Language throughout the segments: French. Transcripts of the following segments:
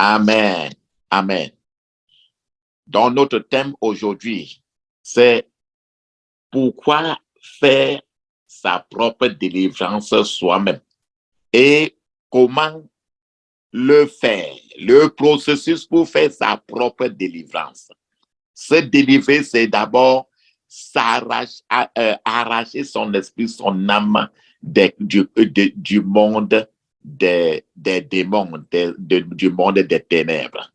Amen. Amen. Donc, notre thème aujourd'hui, c'est pourquoi faire sa propre délivrance soi-même et comment le faire, le processus pour faire sa propre délivrance. Se délivrer, c'est d'abord arracher son esprit, son âme du monde des démons, du monde des ténèbres.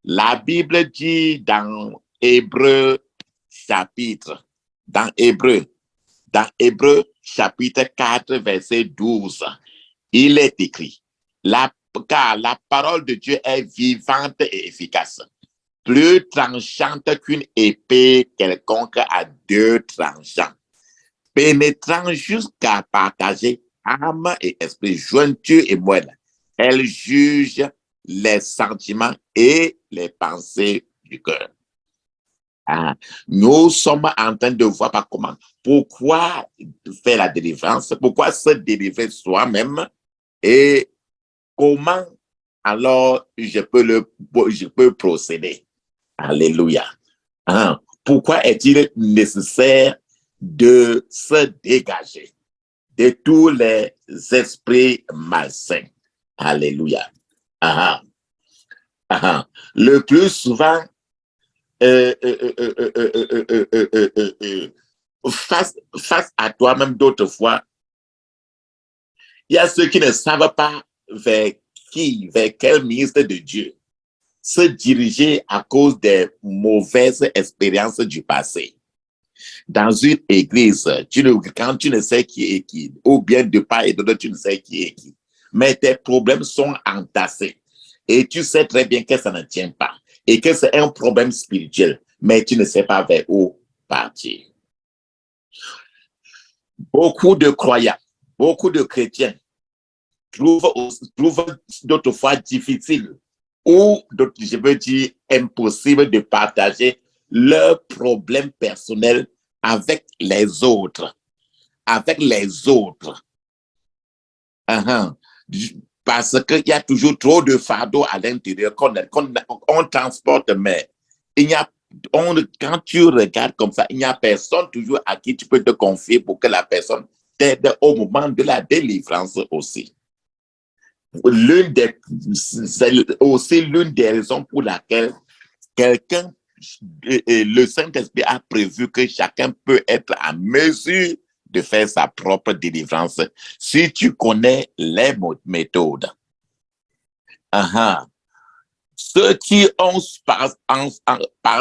La Bible dit dans Hébreu chapitre, dans Hébreu chapitre 4, verset 12, il est écrit, car la parole de Dieu est vivante et efficace, plus tranchante qu'une épée quelconque à deux tranchants, pénétrant jusqu'à partager âme et esprit, jointure et moelle. Elle juge les sentiments et les pensées du cœur. Nous sommes en train de voir par comment, pourquoi faire la délivrance, pourquoi se délivrer soi-même et comment alors je peux procéder. Alléluia. Pourquoi est-il nécessaire de se dégager de tous les esprits malsains? Alléluia. Le plus souvent, face à toi-même d'autres fois, il y a ceux qui ne savent pas vers quel ministre de Dieu se diriger à cause des mauvaises expériences du passé. Dans une église, quand tu ne sais qui est qui, ou bien de part et d'autre, tu ne sais qui est qui, mais tes problèmes sont entassés et tu sais très bien que ça ne tient pas et que c'est un problème spirituel, mais tu ne sais pas vers où partir. Beaucoup de croyants, beaucoup de chrétiens trouvent d'autres fois difficile ou, je veux dire, impossible de partager leurs problèmes personnels avec les autres. Parce qu'il y a toujours trop de fardeaux à l'intérieur qu'on transporte, mais quand tu regardes comme ça, il n'y a personne toujours à qui tu peux te confier pour que la personne t'aide au moment de la délivrance aussi. C'est aussi l'une des raisons pour laquelle le Saint-Esprit a prévu que chacun peut être en mesure de faire sa propre délivrance si tu connais les méthodes. Ceux qui ont, par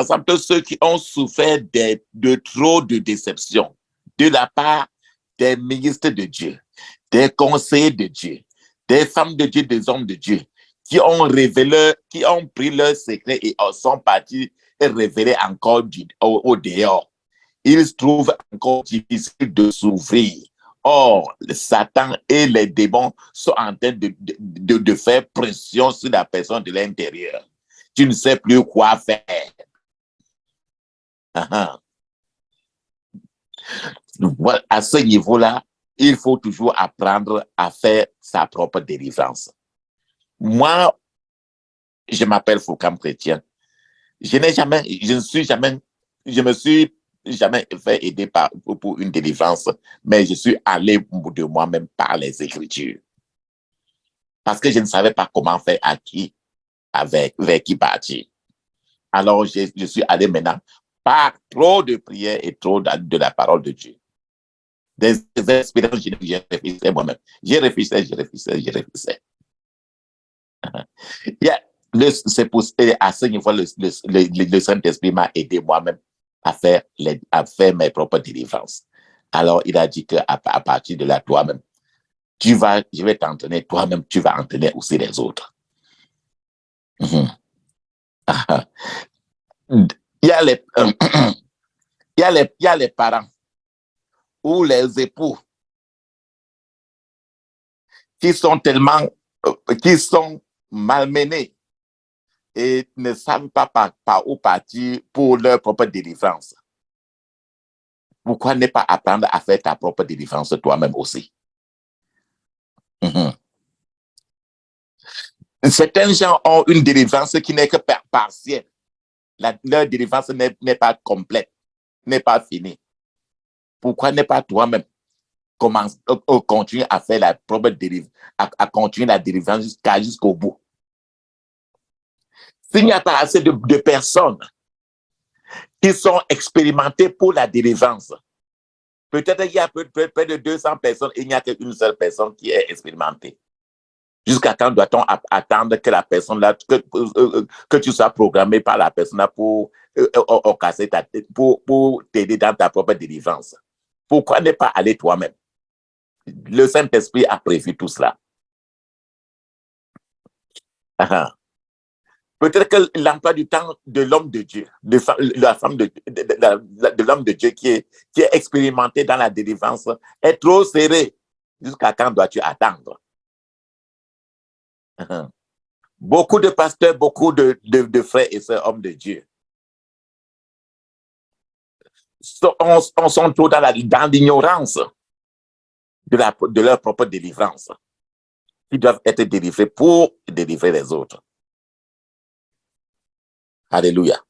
exemple, ceux qui ont souffert de trop de déception de la part des ministres de Dieu, des conseillers de Dieu, des femmes de Dieu, des hommes de Dieu, qui ont pris leurs secrets et sont partis et révélés encore au dehors. Ils se trouvent encore difficile de s'ouvrir. Or, Satan et les démons sont en train de faire pression sur la personne de l'intérieur. Tu ne sais plus quoi faire. À ce niveau-là, il faut toujours apprendre à faire sa propre délivrance. Moi, je m'appelle Foucam Chrétien. Je me suis jamais fait aider pour une délivrance, mais je suis allé de moi-même par les Écritures. Parce que je ne savais pas comment faire vers qui partir. Alors, je suis allé maintenant par trop de prières et trop de la parole de Dieu. Des expériences, j'ai réfléchi moi-même. J'ai réfléchi. C'est à ce niveau, le Saint-Esprit m'a aidé moi-même à faire mes propres délivrances. Alors, il a dit qu'à partir de là, toi-même, je vais t'entraîner, toi-même, tu vas entraîner aussi les autres. Il y a les parents ou les époux qui sont malmenés et ne savent pas par où partir pour leur propre délivrance. Pourquoi ne pas apprendre à faire ta propre délivrance toi-même aussi? Certains gens ont une délivrance qui n'est que partielle. Leur délivrance n'est pas complète, n'est pas finie. Pourquoi n'est pas toi-même continuer à faire la propre délivrance, à continuer la délivrance jusqu'au bout? S'il n'y a pas assez de personnes qui sont expérimentées pour la délivrance, peut-être qu'il y a près de 200 personnes et il n'y a qu'une seule personne qui est expérimentée. Jusqu'à quand doit-on attendre que la personne là, que tu sois programmé par la personne là pour casser ta tête, pour t'aider dans ta propre délivrance? Pourquoi ne pas aller toi-même? Le Saint-Esprit a prévu tout cela. Peut-être que l'emploi du temps de l'homme de Dieu, de l'homme de Dieu qui est expérimenté dans la délivrance est trop serré. Jusqu'à quand dois-tu attendre? Beaucoup de pasteurs, beaucoup de frères et sœurs hommes de Dieu sont trop dans l'ignorance de leur propre délivrance. Ils doivent être délivrés pour délivrer les autres. Alléluia.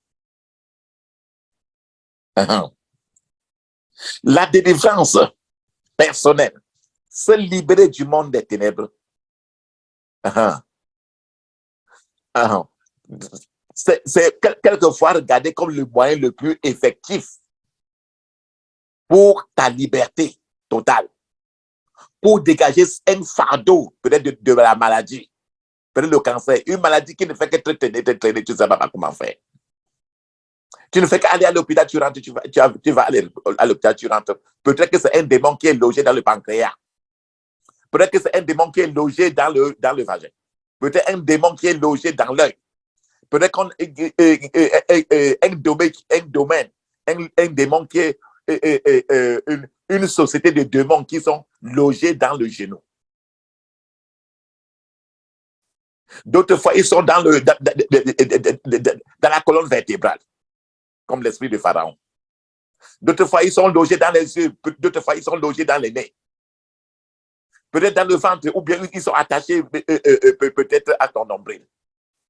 La délivrance personnelle, se libérer du monde des ténèbres. C'est quelquefois regardé comme le moyen le plus effectif pour ta liberté totale, pour dégager un fardeau peut-être de la maladie, peut-être le cancer, une maladie qui ne fait que te traîner, tu ne sais pas comment faire. Tu ne fais qu'aller à l'hôpital, tu rentres, tu vas aller à l'hôpital, tu rentres. Peut-être que c'est un démon qui est logé dans le pancréas. Peut-être que c'est un démon qui est logé dans le vagin. Peut-être un démon qui est logé dans l'œil. Peut-être qu'un démon qui est une société de démons qui sont logés dans le genou. D'autres fois, ils sont dans la colonne vertébrale, comme l'esprit de Pharaon. D'autres fois, ils sont logés dans les yeux. D'autres fois, ils sont logés dans les nez. Peut-être dans le ventre, ou bien ils sont attachés peut-être à ton nombril.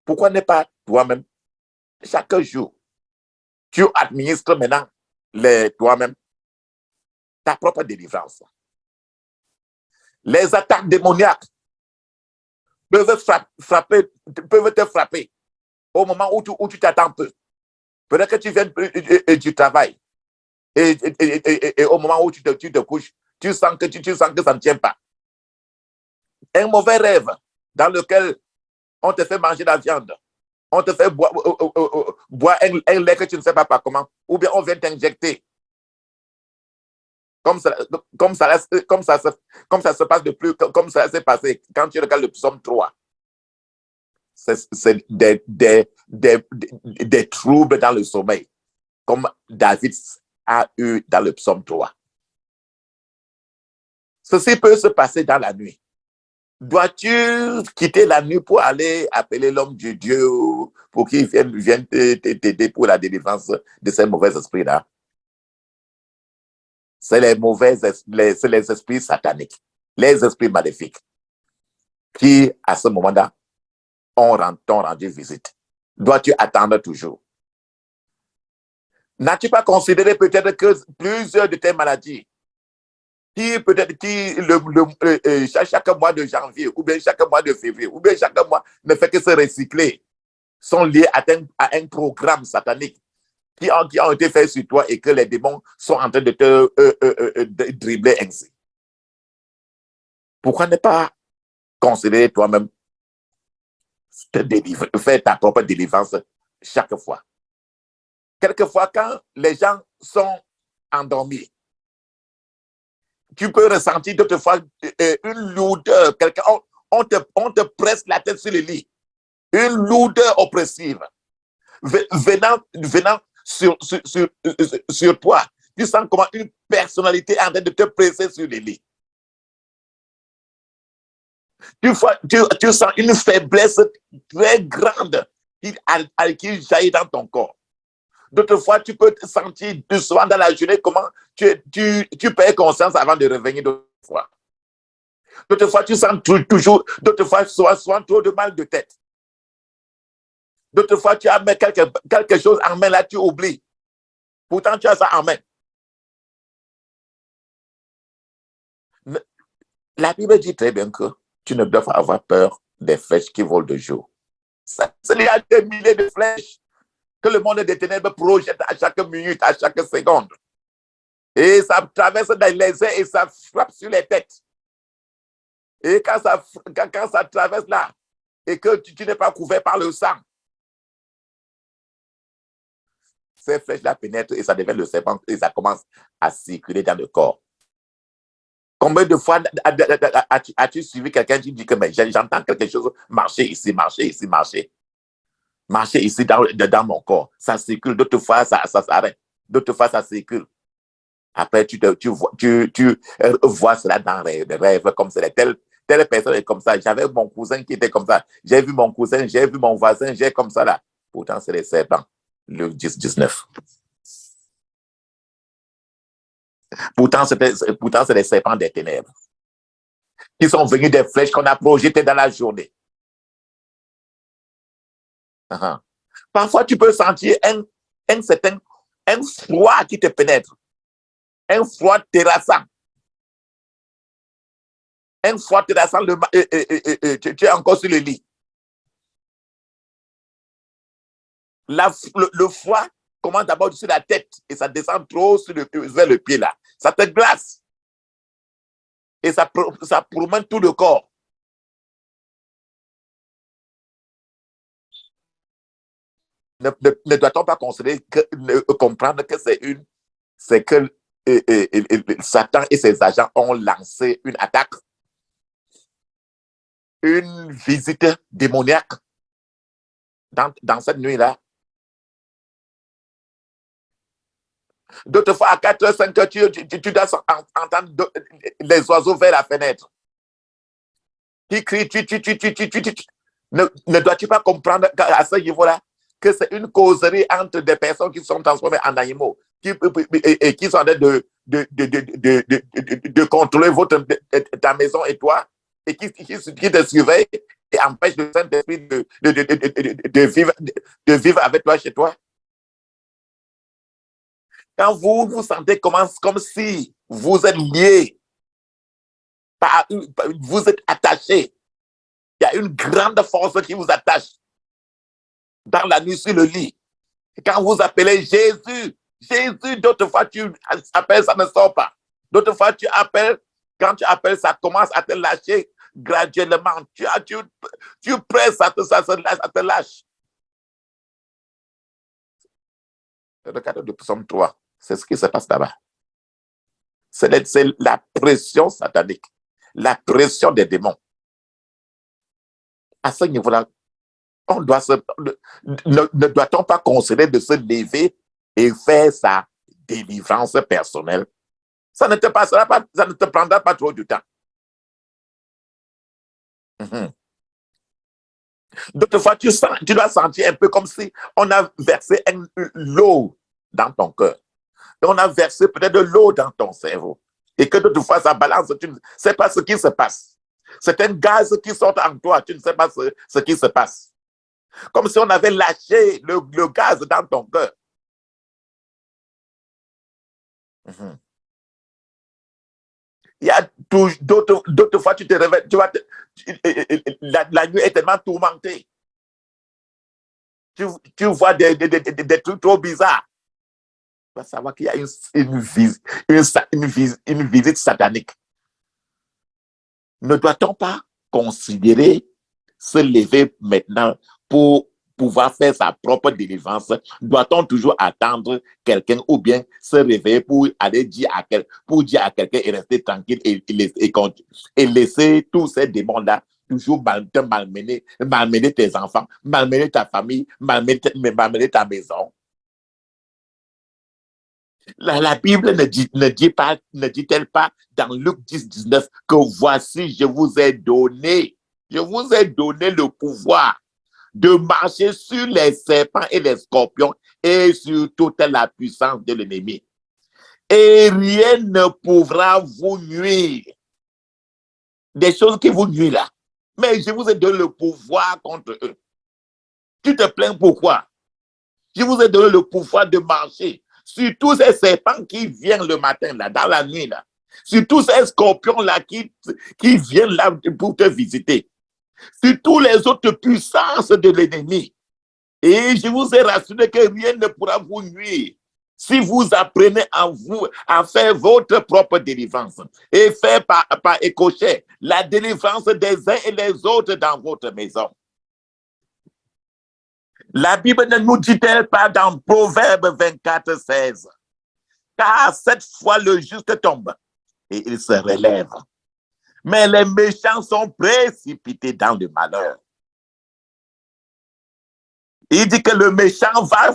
Pourquoi ne pas toi-même, chaque jour, tu administres maintenant toi-même ta propre délivrance. Les attaques démoniaques peuvent te frapper au moment où tu t'attends peu. Peut-être que tu viens du travail et au moment où tu te couches, tu sens que ça ne tient pas. Un mauvais rêve dans lequel on te fait manger de la viande, on te fait boire un lait que tu ne sais pas comment, ou bien on vient t'injecter. Comme ça se passe comme ça s'est passé quand tu regardes le psaume 3. C'est des troubles dans le sommeil, comme David a eu dans le psaume 3. Ceci peut se passer dans la nuit. Dois-tu quitter la nuit pour aller appeler l'homme de Dieu pour qu'il vienne t'aider pour la délivrance de ces mauvais esprits-là? C'est les esprits sataniques, les esprits maléfiques qui, à ce moment-là, t'ont rendu visite. Dois-tu attendre toujours? N'as-tu pas considéré peut-être que plusieurs de tes maladies chaque mois de janvier, ou bien chaque mois de février, ou bien chaque mois ne fait que se recycler, sont liés à un programme satanique qui ont été faits sur toi et que les démons sont en train de te dribbler ainsi. Pourquoi ne pas considérer toi-même faire ta propre délivrance chaque fois? Quelquefois, quand les gens sont endormis, tu peux ressentir d'autres fois une lourdeur. On te presse la tête sur le lit. Une lourdeur oppressive. Venant sur toi. Tu sens comment une personnalité est en train de te presser sur le lit. Tu sens une faiblesse très grande qui jaillit dans ton corps. D'autres fois, tu peux te sentir souvent dans la journée comment tu perds conscience avant de revenir d'autres fois. D'autres fois, tu sens toujours, d'autres fois, souvent trop de mal de tête. D'autres fois, tu as mis quelque chose en main, là, tu oublies. Pourtant, tu as ça en main. La Bible dit très bien que tu ne dois pas avoir peur des flèches qui volent de jour. Il y a des milliers de flèches que le monde des ténèbres projette à chaque minute, à chaque seconde. Et ça traverse les airs et ça frappe sur les têtes. Et quand ça traverse là, et que tu n'es pas couvert par le sang, ces flèches-là pénètrent et ça devient le serpent et ça commence à circuler dans le corps. Combien de fois as-tu suivi quelqu'un qui dit que j'entends quelque chose marcher ici, marcher ici, marcher ici dans mon corps. Ça circule, d'autres fois ça s'arrête, d'autres fois ça circule. Après, tu vois cela dans les rêves comme ça. Telle personne est comme ça. J'avais mon cousin qui était comme ça. J'ai vu mon cousin, j'ai vu mon voisin, j'ai comme ça là. Pourtant, c'est les serpents. Luc 10, 19. Pourtant, c'est les serpents des ténèbres qui sont venus des flèches qu'on a projetées dans la journée. Uh-huh. Parfois, tu peux sentir un certain froid qui te pénètre. Un froid terrassant. Un froid terrassant, tu es encore sur le lit. Le froid commence d'abord sur la tête et ça descend trop vers le pied là. Ça te glace. Et ça promène tout le corps. Ne doit-on pas comprendre que c'est que Satan et ses agents ont lancé une attaque, une visite démoniaque dans cette nuit-là. D'autres fois, à 4h, 5h, tu dois entendre les oiseaux vers la fenêtre qui crient. Ne dois-tu pas comprendre à ce niveau-là que c'est une causerie entre des personnes qui sont transformées en animaux et qui sont en train de contrôler ta maison et toi et qui te surveillent et empêchent le Saint-Esprit de vivre avec toi chez toi? Quand vous vous sentez comme si vous êtes liés, vous êtes attachés, il y a une grande force qui vous attache dans la nuit sur le lit. Et quand vous appelez Jésus, d'autres fois tu appelles, ça ne sort pas. D'autres fois tu appelles, quand tu appelles, ça commence à te lâcher graduellement. Tu presses, ça te lâche. Le cadre de Psaume 3, c'est ce qui se passe là-bas. C'est la pression satanique, la pression des démons. À ce niveau-là, ne doit-on pas considérer de se lever et faire sa délivrance personnelle? Ça ne te passera pas, ça ne te prendra pas trop de temps. D'autres fois, tu dois sentir un peu comme si on a versé l'eau dans ton cœur. Et on a versé peut-être de l'eau dans ton cerveau. Et que d'autres fois, ça balance, tu ne sais pas ce qui se passe. C'est un gaz qui sort en toi, tu ne sais pas ce qui se passe. Comme si on avait lâché le gaz dans ton cœur. Il y a d'autres fois, tu te réveilles, la nuit est tellement tourmentée. Tu vois des trucs trop bizarres. Tu vas savoir qu'il y a une visite satanique. Ne doit-on pas considérer se lever maintenant pour pouvoir faire sa propre délivrance? Doit-on toujours attendre quelqu'un ou bien se réveiller pour aller dire à quelqu'un et rester tranquille et laisser tous ces démons-là toujours te malmener tes enfants, malmener ta famille, malmener ta maison? La Bible ne dit-elle pas dans Luc 10, 19 que voici, je vous ai donné le pouvoir de marcher sur les serpents et les scorpions et sur toute la puissance de l'ennemi. Et rien ne pourra vous nuire. des choses qui vous nuisent là. Mais je vous ai donné le pouvoir contre eux. Tu te plains pourquoi? Je vous ai donné le pouvoir de marcher sur tous ces serpents qui viennent le matin, là, dans la nuit, là. Sur tous ces scorpions-là qui viennent là pour te visiter. Sur toutes les autres puissances de l'ennemi. Et je vous ai rassuré que rien ne pourra vous nuire si vous apprenez à faire votre propre délivrance et faire par écochet la délivrance des uns et des autres dans votre maison. La Bible ne nous dit-elle pas dans Proverbe 24, 16, car cette fois le juste tombe et il se relève. Mais les méchants sont précipités dans le malheur. Il dit que le méchant va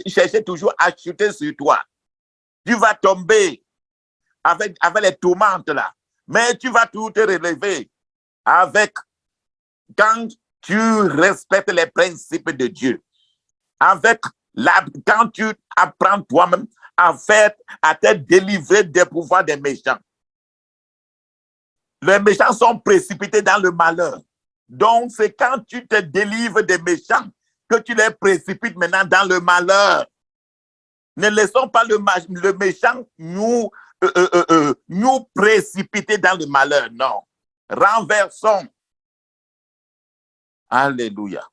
chercher toujours à chuter sur toi. Tu vas tomber avec les tourmentes là. Mais tu vas tout te relever quand tu respectes les principes de Dieu. Quand tu apprends toi-même à te délivrer des pouvoirs des méchants. Les méchants sont précipités dans le malheur. Donc, c'est quand tu te délivres des méchants que tu les précipites maintenant dans le malheur. Ne laissons pas le méchant nous précipiter dans le malheur. Non. Renversons. Alléluia.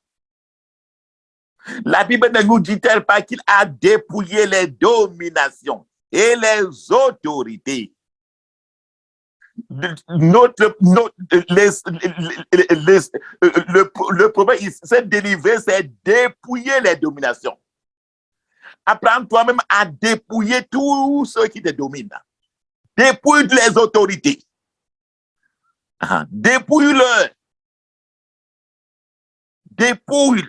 La Bible ne nous dit-elle pas qu'il a dépouillé les dominations et les autorités? Le problème, c'est délivrer, c'est dépouiller les dominations. Apprends toi-même à dépouiller tous ceux qui te dominent. Dépouille les autorités. Dépouille-le. Dépouille.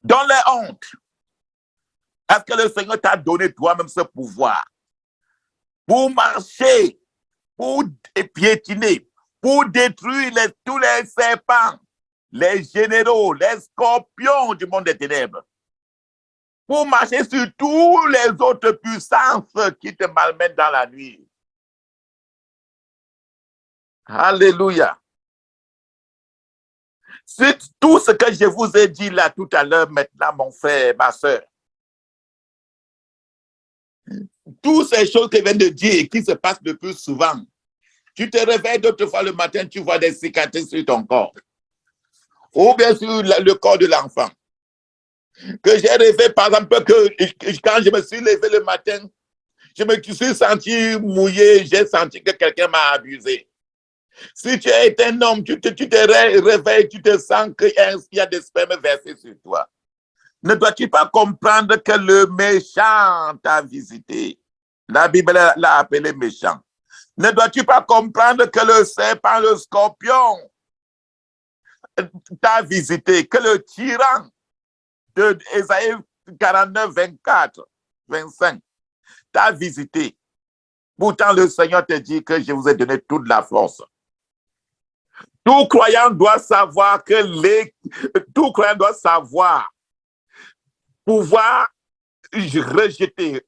Donne-les honte. Est-ce que le Seigneur t'a donné toi-même ce pouvoir pour marcher, pour piétiner, pour détruire tous les serpents, les généraux, les scorpions du monde des ténèbres, pour marcher sur toutes les autres puissances qui te malmènent dans la nuit. Alléluia. C'est tout ce que je vous ai dit là tout à l'heure, maintenant, mon frère, ma soeur. Toutes ces choses que je viens de dire et qui se passent le plus souvent. Tu te réveilles d'autres fois le matin, tu vois des cicatrices sur ton corps. Ou bien sur le corps de l'enfant. Que j'ai rêvé, par exemple, que quand je me suis levé le matin, je me suis senti mouillé, j'ai senti que quelqu'un m'a abusé. Si tu es un homme, tu te réveilles, tu te sens qu'il y a des spermes versés sur toi. Ne dois-tu pas comprendre que le méchant t'a visité? La Bible l'a appelé méchant. Ne dois-tu pas comprendre que le serpent, le scorpion t'a visité, que le tyran de Ésaïe 49, 24, 25 t'a visité? Pourtant, le Seigneur te dit que je vous ai donné toute la force. Tout croyant doit savoir pouvoir rejeter,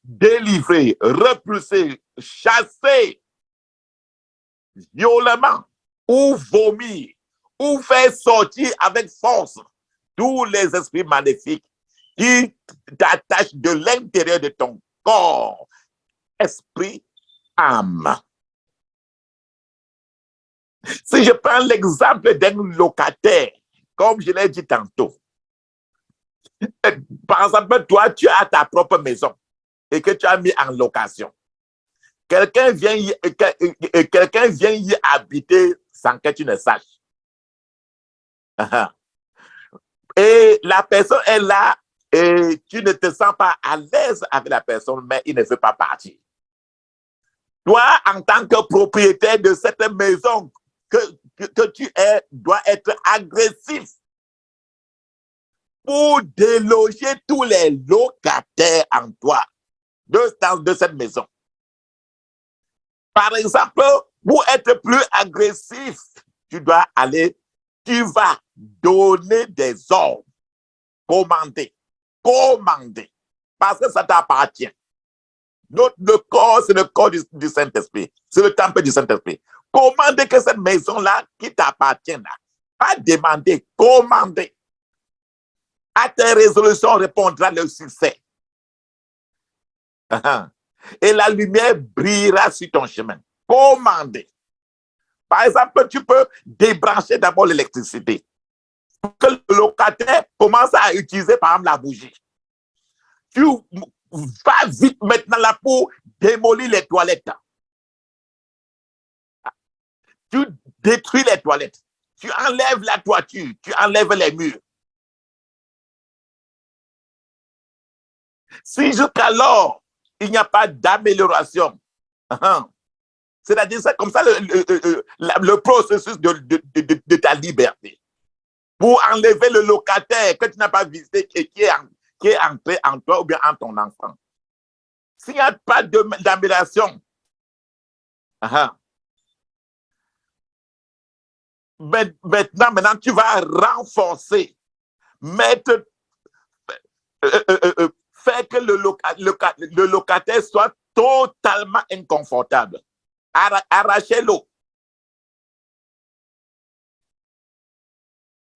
délivrer, repulser, chasser violemment ou vomir ou faire sortir avec force tous les esprits maléfiques qui t'attachent de l'intérieur de ton corps, esprit, âme. Si je prends l'exemple d'un locataire, comme je l'ai dit tantôt, par exemple, toi, tu as ta propre maison et que tu as mis en location. Quelqu'un vient y habiter sans que tu ne saches. Et la personne est là et tu ne te sens pas à l'aise avec la personne, mais il ne veut pas partir. Toi, en tant que propriétaire de cette maison que tu es, dois être agressif pour déloger tous les locataires en toi de cette maison. Par exemple, pour être plus agressif, tu vas donner des ordres, commander, parce que ça t'appartient. Le corps, c'est le corps du Saint-Esprit, c'est le temple du Saint-Esprit. Commandez que cette maison-là qui t'appartient là. Pas demander, commander. À tes résolutions répondra le succès. Et la lumière brillera sur ton chemin. Commandez. Par exemple, tu peux débrancher d'abord l'électricité. Pour que le locataire commence à utiliser, par exemple, la bougie. Tu vas vite maintenant là pour démolir les toilettes. Tu détruis les toilettes. Tu enlèves la toiture. Tu enlèves les murs. Si jusqu'alors, il n'y a pas d'amélioration, c'est-à-dire c'est comme ça le processus de ta liberté. Pour enlever le locataire que tu n'as pas visité et qui est entré en toi ou bien en ton enfant. S'il n'y a pas d'amélioration, maintenant, tu vas renforcer, mettre, faire que le locataire soit totalement inconfortable. Arracher l'eau.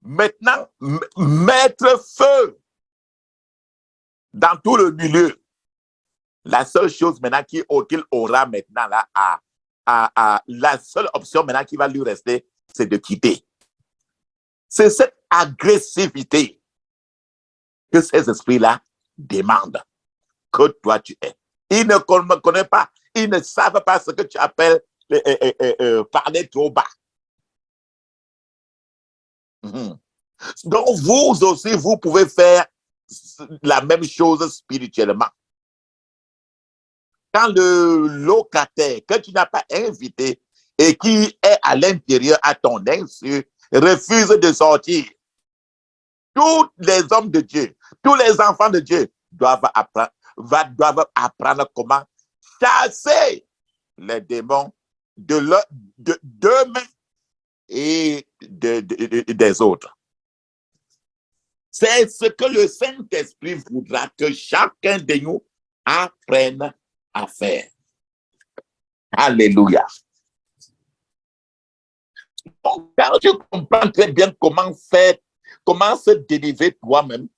Maintenant, mettre feu dans tout le milieu. La seule chose maintenant qu'il aura maintenant là, la seule option maintenant qui va lui rester, c'est de quitter. C'est cette agressivité que ces esprits-là demandent que toi tu es. Ils ne connaissent pas, ils ne savent pas ce que tu appelles parler trop bas. Donc vous aussi, vous pouvez faire la même chose spirituellement. Quand le locataire que tu n'as pas invité et qui est à l'intérieur à ton insu refuse de sortir, tous les hommes de Dieu, tous les enfants de Dieu doivent apprendre comment chasser les démons d'eux-mêmes et des autres. C'est ce que le Saint-Esprit voudra que chacun de nous apprenne à faire. Alléluia. Donc, quand tu comprends très bien comment faire, comment se délivrer toi-même,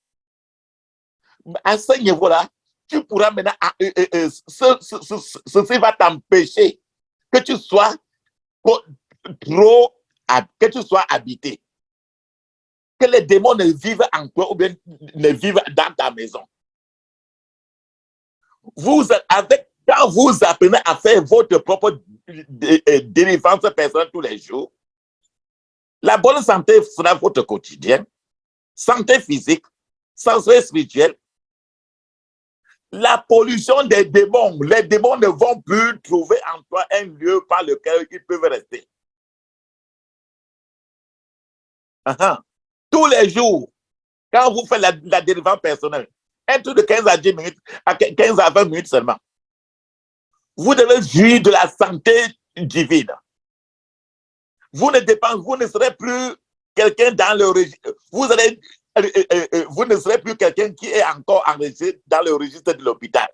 à ce niveau-là, tu pourras maintenant, ceci va t'empêcher que tu sois que tu sois habité. Que les démons ne vivent en toi ou bien ne vivent dans ta maison. Quand vous apprenez à faire votre propre délivrance personnelle tous les jours, la bonne santé sera votre quotidien, santé physique, santé spirituelle. La pollution des démons, les démons ne vont plus trouver en toi un lieu par lequel ils peuvent rester. Tous les jours, quand vous faites la délivrance personnelle, un truc de 15 à 10 minutes, à 15 à 20 minutes seulement, vous devez jouir de la santé divine. Vous ne serez plus quelqu'un dans le registre. Vous ne serez plus quelqu'un qui est encore enregistré dans le registre de l'hôpital.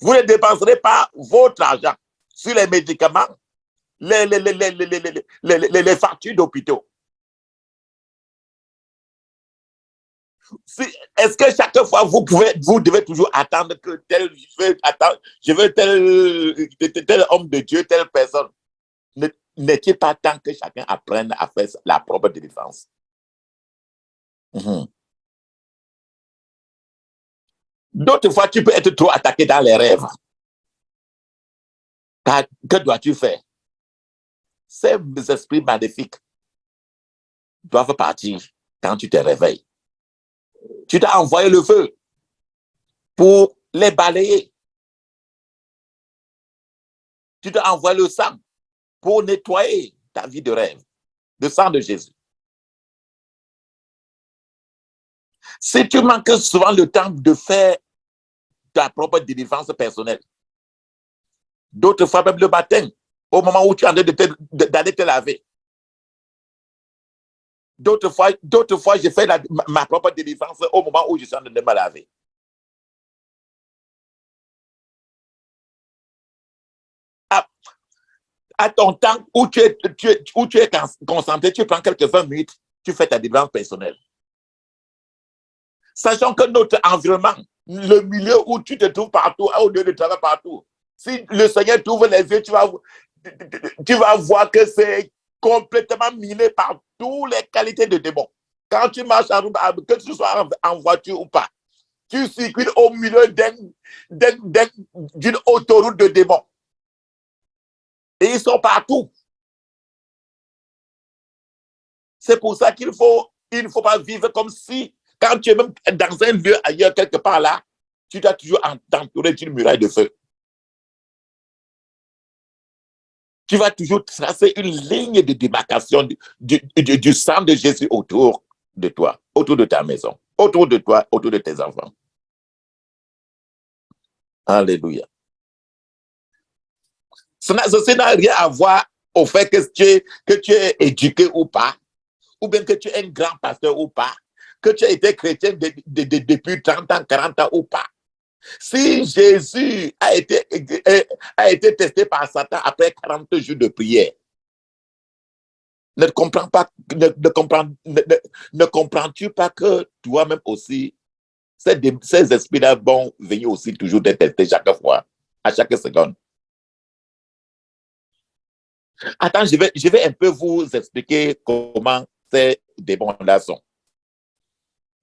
Vous ne dépenserez pas votre argent sur les médicaments, les factures d'hôpitaux. Est-ce que chaque fois vous devez toujours attendre que je veux tel homme de Dieu, telle personne? N'est-il pas temps que chacun apprenne à faire la propre délivrance? D'autres fois, tu peux être trop attaqué dans les rêves. Que dois-tu faire? Ces esprits maléfiques doivent partir quand tu te réveilles. Tu t'as envoyé le feu pour les balayer. Tu t'as envoyé le sang pour nettoyer ta vie de rêve. Le sang de Jésus. Si tu manques souvent le temps de faire ta propre délivrance personnelle, d'autres fois même le matin, au moment où tu es en train d'aller te laver, d'autres fois, je fais ma propre délivrance au moment où je suis en train de me laver. À ton temps où où tu es concentré, tu prends quelques 20 minutes, tu fais ta délivrance personnelle. Sachant que notre environnement, le milieu où tu te trouves partout, au lieu de travail partout, si le Seigneur t'ouvre les yeux, tu vas voir que c'est complètement miné par toutes les qualités de démons. Quand tu marches en route, que tu sois en voiture ou pas, tu circules au milieu d'une autoroute de démons. Et ils sont partout. C'est pour ça il ne faut pas vivre comme si, quand tu es même dans un lieu ailleurs, quelque part là, tu dois toujours t'entourer d'une muraille de feu. Tu vas toujours tracer une ligne de démarcation du sang de Jésus autour de toi, autour de ta maison, autour de toi, autour de tes enfants. Alléluia. Ceci n'a rien à voir au fait que tu es éduqué ou pas, ou bien que tu es un grand pasteur ou pas, que tu as été chrétien depuis 30 ans, 40 ans ou pas. Si Jésus a été testé par Satan après 40 jours de prière, ne comprends-tu pas que toi-même aussi, ces esprits-là vont venir aussi toujours te tester chaque fois, à chaque seconde. Attends, je vais un peu vous expliquer comment ces démons-là sont.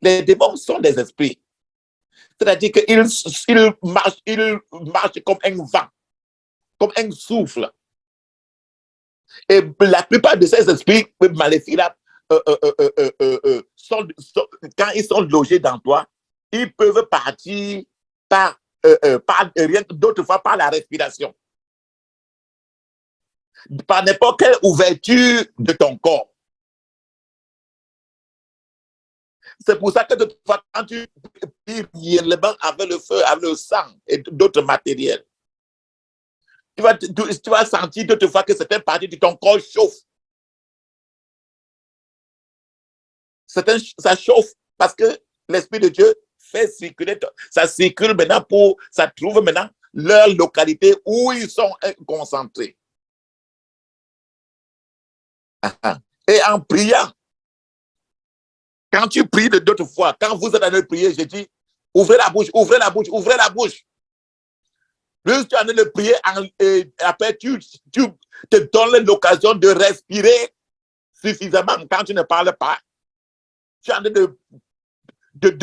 Les démons sont des esprits. C'est-à-dire qu'ils marchent comme un vent, comme un souffle. Et la plupart de ces esprits maléfiques-là, quand ils sont logés dans toi, ils peuvent partir par rien d'autre fois par la respiration, par n'importe quelle ouverture de ton corps. C'est pour ça que de toute fois, quand tu pries réellement avec le feu, avec le sang et d'autres matériels, tu vas sentir de toute fois que certaines parties de ton corps chauffent. Ça chauffe parce que l'Esprit de Dieu fait circuler, ça circule maintenant ça trouve maintenant leur localité où ils sont concentrés. Et en priant, quand tu pries de d'autres fois, quand vous êtes en train de prier, je dis, ouvrez la bouche, ouvrez la bouche, ouvrez la bouche. Plus tu es en train de prier, après tu te donnes l'occasion de respirer suffisamment quand tu ne parles pas. Tu es en train de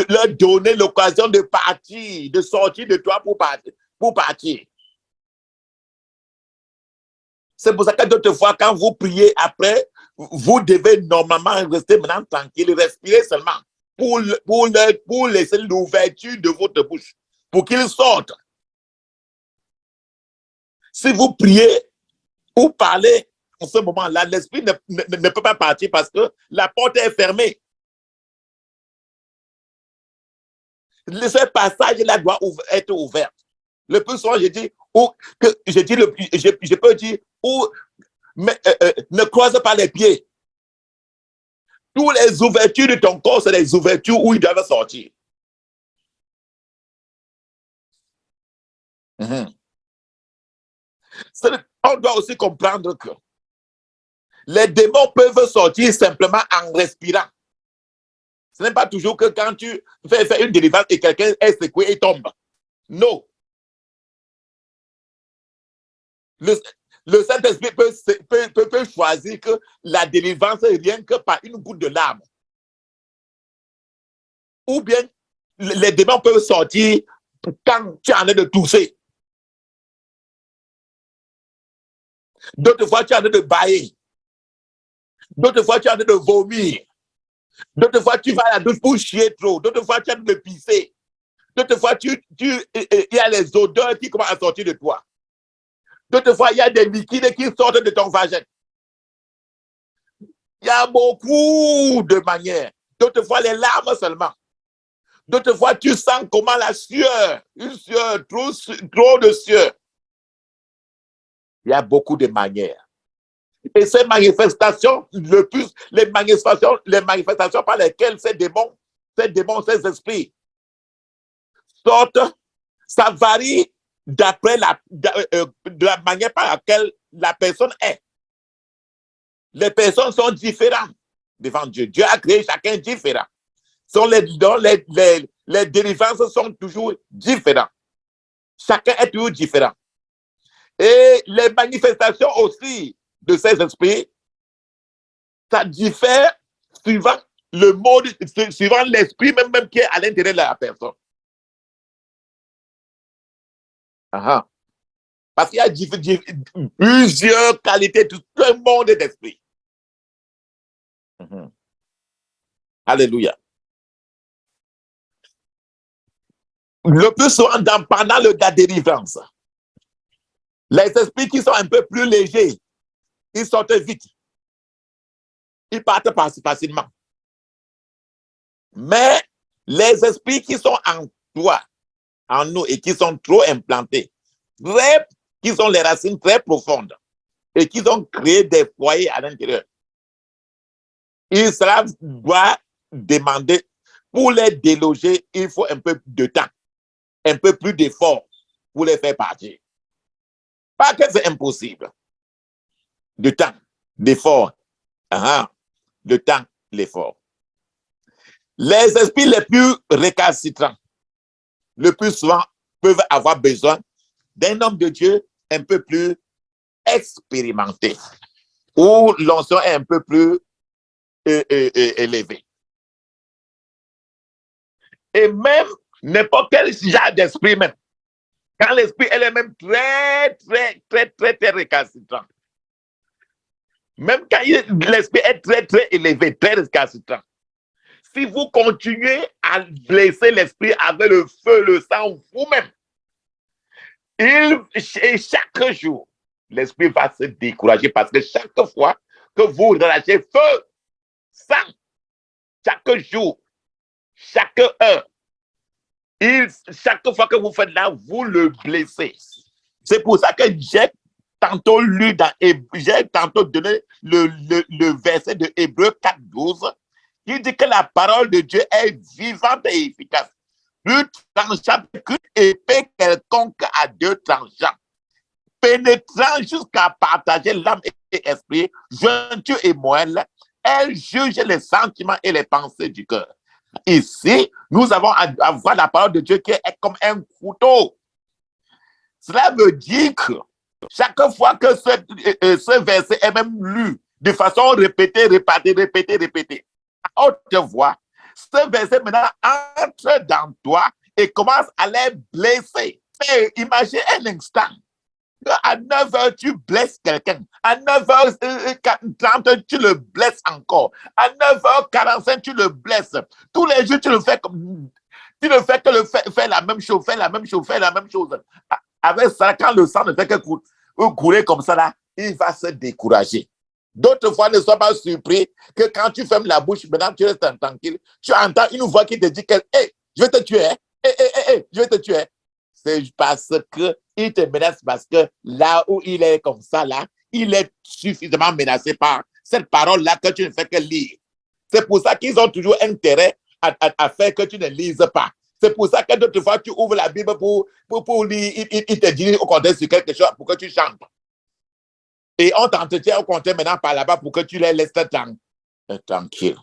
leur donner l'occasion de partir, de sortir de toi pour partir. C'est pour ça que d'autres fois, quand vous priez après, vous devez normalement rester maintenant tranquille, respirer seulement pour laisser l'ouverture de votre bouche, pour qu'il sorte. Si vous priez ou parlez en ce moment-là, l'esprit ne peut pas partir parce que la porte est fermée. Ce passage-là doit être ouvert. Le plus souvent, je peux dire, ne croise pas les pieds. Toutes les ouvertures de ton corps, c'est les ouvertures où ils doivent sortir. On doit aussi comprendre que les démons peuvent sortir simplement en respirant. Ce n'est pas toujours que quand tu fais une délivrance et quelqu'un est secoué et tombe. Non. Le Saint-Esprit peut choisir que la délivrance est rien que par une goutte de larmes. Ou bien, les démons peuvent sortir quand tu es en train de tousser. D'autres fois, tu es en train de bailler. D'autres fois, tu es en train de vomir. D'autres fois, tu vas à la douche pour chier trop. D'autres fois, tu es en train de pisser. D'autres fois, il y a les odeurs qui commencent à sortir de toi. D'autres fois, il y a des liquides qui sortent de ton vagin. Il y a beaucoup de manières. D'autres fois, les larmes seulement. D'autres fois, tu sens comment la sueur, une sueur, trop de sueur. Il y a beaucoup de manières. Et ces manifestations, les manifestations par lesquelles ces démons, ces esprits sortent, ça varie d'après de la manière par laquelle la personne est. Les personnes sont différentes devant Dieu. Dieu a créé chacun différent. Les délivrances sont toujours différentes. Chacun est toujours différent. Et les manifestations aussi de ces esprits, ça diffère suivant le mode, suivant l'esprit même qui est à l'intérieur de la personne. Parce qu'il y a plusieurs qualités, tout un monde d'esprit. Alléluia. Le plus souvent, pendant le cas de délivrance, les esprits qui sont un peu plus légers, ils sortent vite. Ils partent facilement. Mais les esprits qui sont en toi, en nous, et qui sont trop implantés, qui sont les racines très profondes, et qui ont créé des foyers à l'intérieur, cela doit demander, pour les déloger, il faut un peu de temps, un peu plus d'effort pour les faire partir. Pas que c'est impossible. De temps, d'effort. De temps, l'effort. Les esprits les plus récalcitrants, le plus souvent, peuvent avoir besoin d'un homme de Dieu un peu plus expérimenté, où l'onction est un peu plus élevée. Et même n'importe quel genre d'esprit, même, quand l'esprit est même très récalcitrant, même quand l'esprit est très élevé, très récalcitrant, si vous continuez à blesser l'esprit avec le feu, le sang, vous-même, chaque jour, l'esprit va se décourager parce que chaque fois que vous relâchez feu, sang, chaque jour, chaque heure, chaque fois que vous faites là, vous le blessez. C'est pour ça que j'ai tantôt lu, j'ai tantôt donné le verset de Hébreux 4:12 qui dit que la parole de Dieu est vivante et efficace, plus tranchante qu'une épée quelconque à deux tranchants, pénétrant jusqu'à partager l'âme et esprit, jointure et moelle, elle juge les sentiments et les pensées du cœur. Ici, nous avons à voir la parole de Dieu qui est comme un couteau. Cela veut dire que chaque fois que ce verset est même lu de façon répétée, à haute voix, ce verset maintenant entre dans toi et commence à les blesser. Et imagine un instant. À 9h, tu blesses quelqu'un. À 9h30, tu le blesses encore. À 9h45, tu le blesses. Tous les jours, tu le fais comme... Tu ne fais que faire la même chose, faire la même chose. Avec ça, quand le sang ne fait que couler comme ça, là, il va se décourager. D'autres fois, ne sois pas surpris que quand tu fermes la bouche, maintenant tu restes tranquille, tu entends une voix qui te dit que hey, je vais te tuer. Je vais te tuer. C'est parce qu'il te menace, parce que là où il est comme ça, là, il est suffisamment menacé par cette parole-là que tu ne fais que lire. C'est pour ça qu'ils ont toujours intérêt à faire que tu ne lises pas. C'est pour ça que d'autres fois, tu ouvres la Bible pour lire, il te dit au contraire sur quelque chose pour que tu chantes. Et on t'entretient au contraire maintenant par là-bas pour que tu les laisses tranquilles.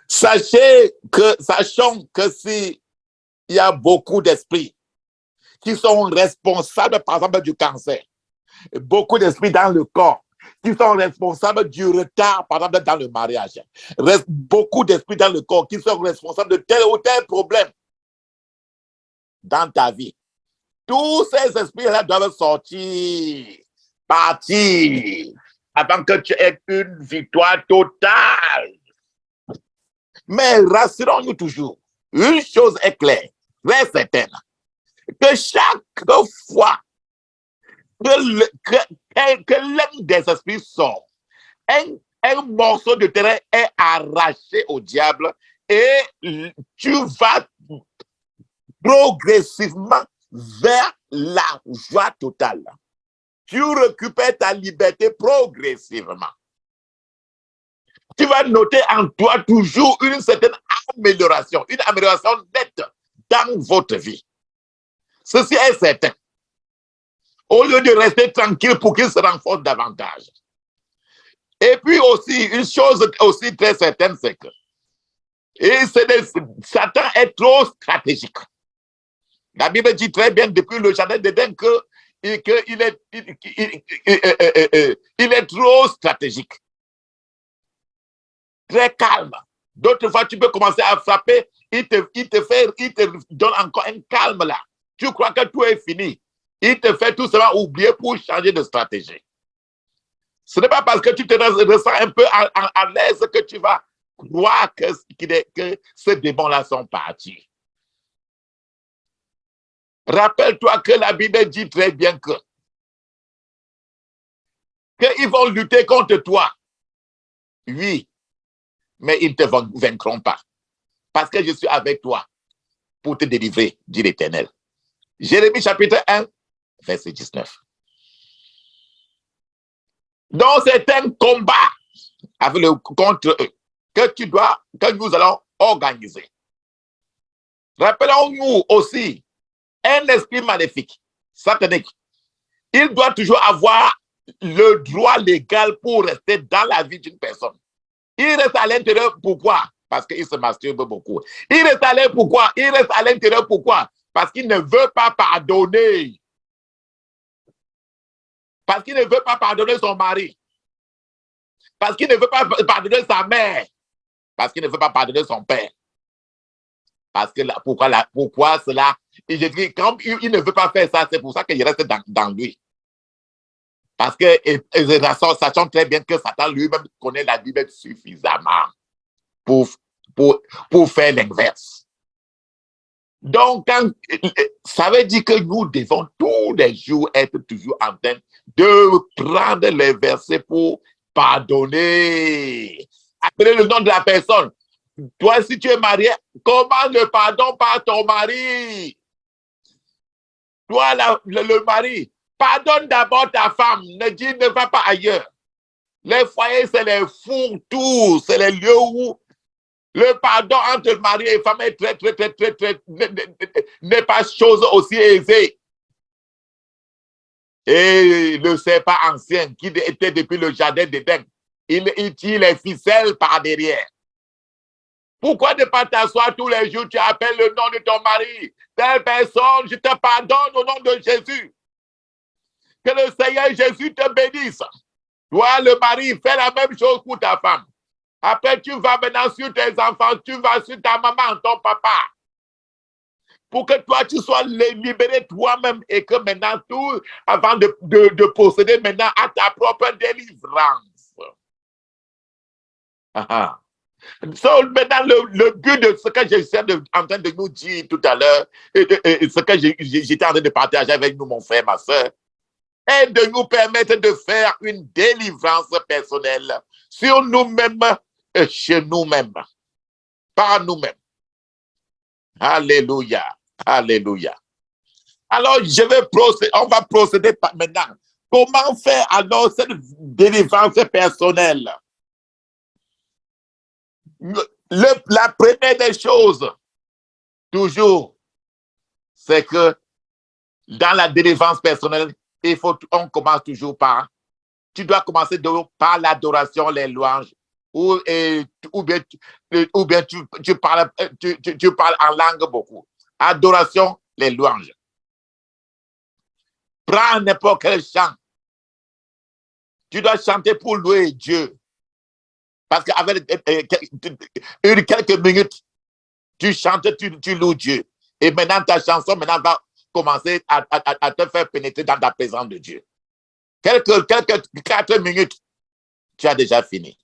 Sachons que si il y a beaucoup d'esprits qui sont responsables, par exemple, du cancer, beaucoup d'esprits dans le corps qui sont responsables du retard, par exemple, dans le mariage, beaucoup d'esprits dans le corps qui sont responsables de tel ou tel problème dans ta vie. Tous ces esprits-là doivent sortir, partir, avant que tu aies une victoire totale. Mais rassurons-nous toujours, une chose est claire, très certaine, que chaque fois que l'un des esprits sort, un morceau de terrain est arraché au diable et tu vas progressivement vers la joie totale. Tu récupères ta liberté progressivement. Tu vas noter en toi toujours une certaine amélioration, une amélioration nette dans votre vie. Ceci est certain. au lieu de rester tranquille pour qu'il se renforce davantage. Et puis aussi, une chose aussi très certaine, c'est que Satan est trop stratégique. La Bible dit très bien depuis le jardin d'Éden qu'il est trop stratégique, très calme. D'autres fois, tu peux commencer à frapper, il te donne encore un calme là. Tu crois que tout est fini. Il te fait tout cela oublier pour changer de stratégie. Ce n'est pas parce que tu te ressens un peu à l'aise que tu vas croire que ces démons-là sont partis. Rappelle-toi que la Bible dit très bien qu'ils vont lutter contre toi. Oui, mais ils ne te vaincront pas. Parce que je suis avec toi pour te délivrer, dit l'Éternel. Jérémie chapitre 1, verset 19. Donc c'est un combat contre eux que nous allons organiser. Rappelons-nous aussi, un esprit maléfique, satanique, il doit toujours avoir le droit légal pour rester dans la vie d'une personne. Il reste à l'intérieur, pourquoi? Parce qu'il se masturbe beaucoup. Il reste à l'intérieur, pourquoi? Il reste à l'intérieur, pourquoi? Parce qu'il ne veut pas pardonner. Parce qu'il ne veut pas pardonner son mari. Parce qu'il ne veut pas pardonner sa mère. Parce qu'il ne veut pas pardonner son père. Parce que pourquoi cela? Et je dis, quand il ne veut pas faire ça, c'est pour ça qu'il reste dans lui. Parce que, sachant très bien que Satan lui-même connaît la Bible suffisamment pour faire l'inverse. Donc, ça veut dire que nous devons tous les jours être toujours en train de prendre les versets pour pardonner. Appelez le nom de la personne. Toi, si tu es marié, commande le pardon par ton mari. Toi, le mari, pardonne d'abord ta femme. Ne va pas ailleurs. Les foyers, c'est les fourre-tout. C'est les lieux où le pardon entre mari et femme est très, n'est pas chose aussi aisée. Et le serpent ancien qui était depuis le jardin d'Éden, il tire les ficelles par derrière. Pourquoi ne pas t'asseoir tous les jours, tu appelles le nom de ton mari, telle personne, je te pardonne au nom de Jésus. Que le Seigneur Jésus te bénisse. Toi, le mari, fais la même chose pour ta femme. Après, tu vas maintenant sur tes enfants, tu vas sur ta maman, ton papa. Pour que toi, tu sois libéré toi-même et que maintenant, tout, avant de procéder maintenant à ta propre délivrance. So, maintenant, le but de ce que j'essaie en train de nous dire tout à l'heure, et ce que j'étais en train de partager avec nous, mon frère, ma soeur, est de nous permettre de faire une délivrance personnelle sur nous-mêmes et chez nous-mêmes, par nous-mêmes. Alléluia, alléluia. Alors, on va procéder maintenant. Comment faire alors cette délivrance personnelle? La première des choses, toujours, c'est que dans la délivrance personnelle, on commence toujours tu dois commencer par l'adoration, les louanges, ou bien tu parles en langue beaucoup. Adoration, les louanges. Prends n'importe quel chant. Tu dois chanter pour louer Dieu. Parce qu'avec quelques minutes, tu chantes, tu loues Dieu. Et maintenant, ta chanson va commencer à te faire pénétrer dans la présence de Dieu. Quelques 4 minutes, tu as déjà fini.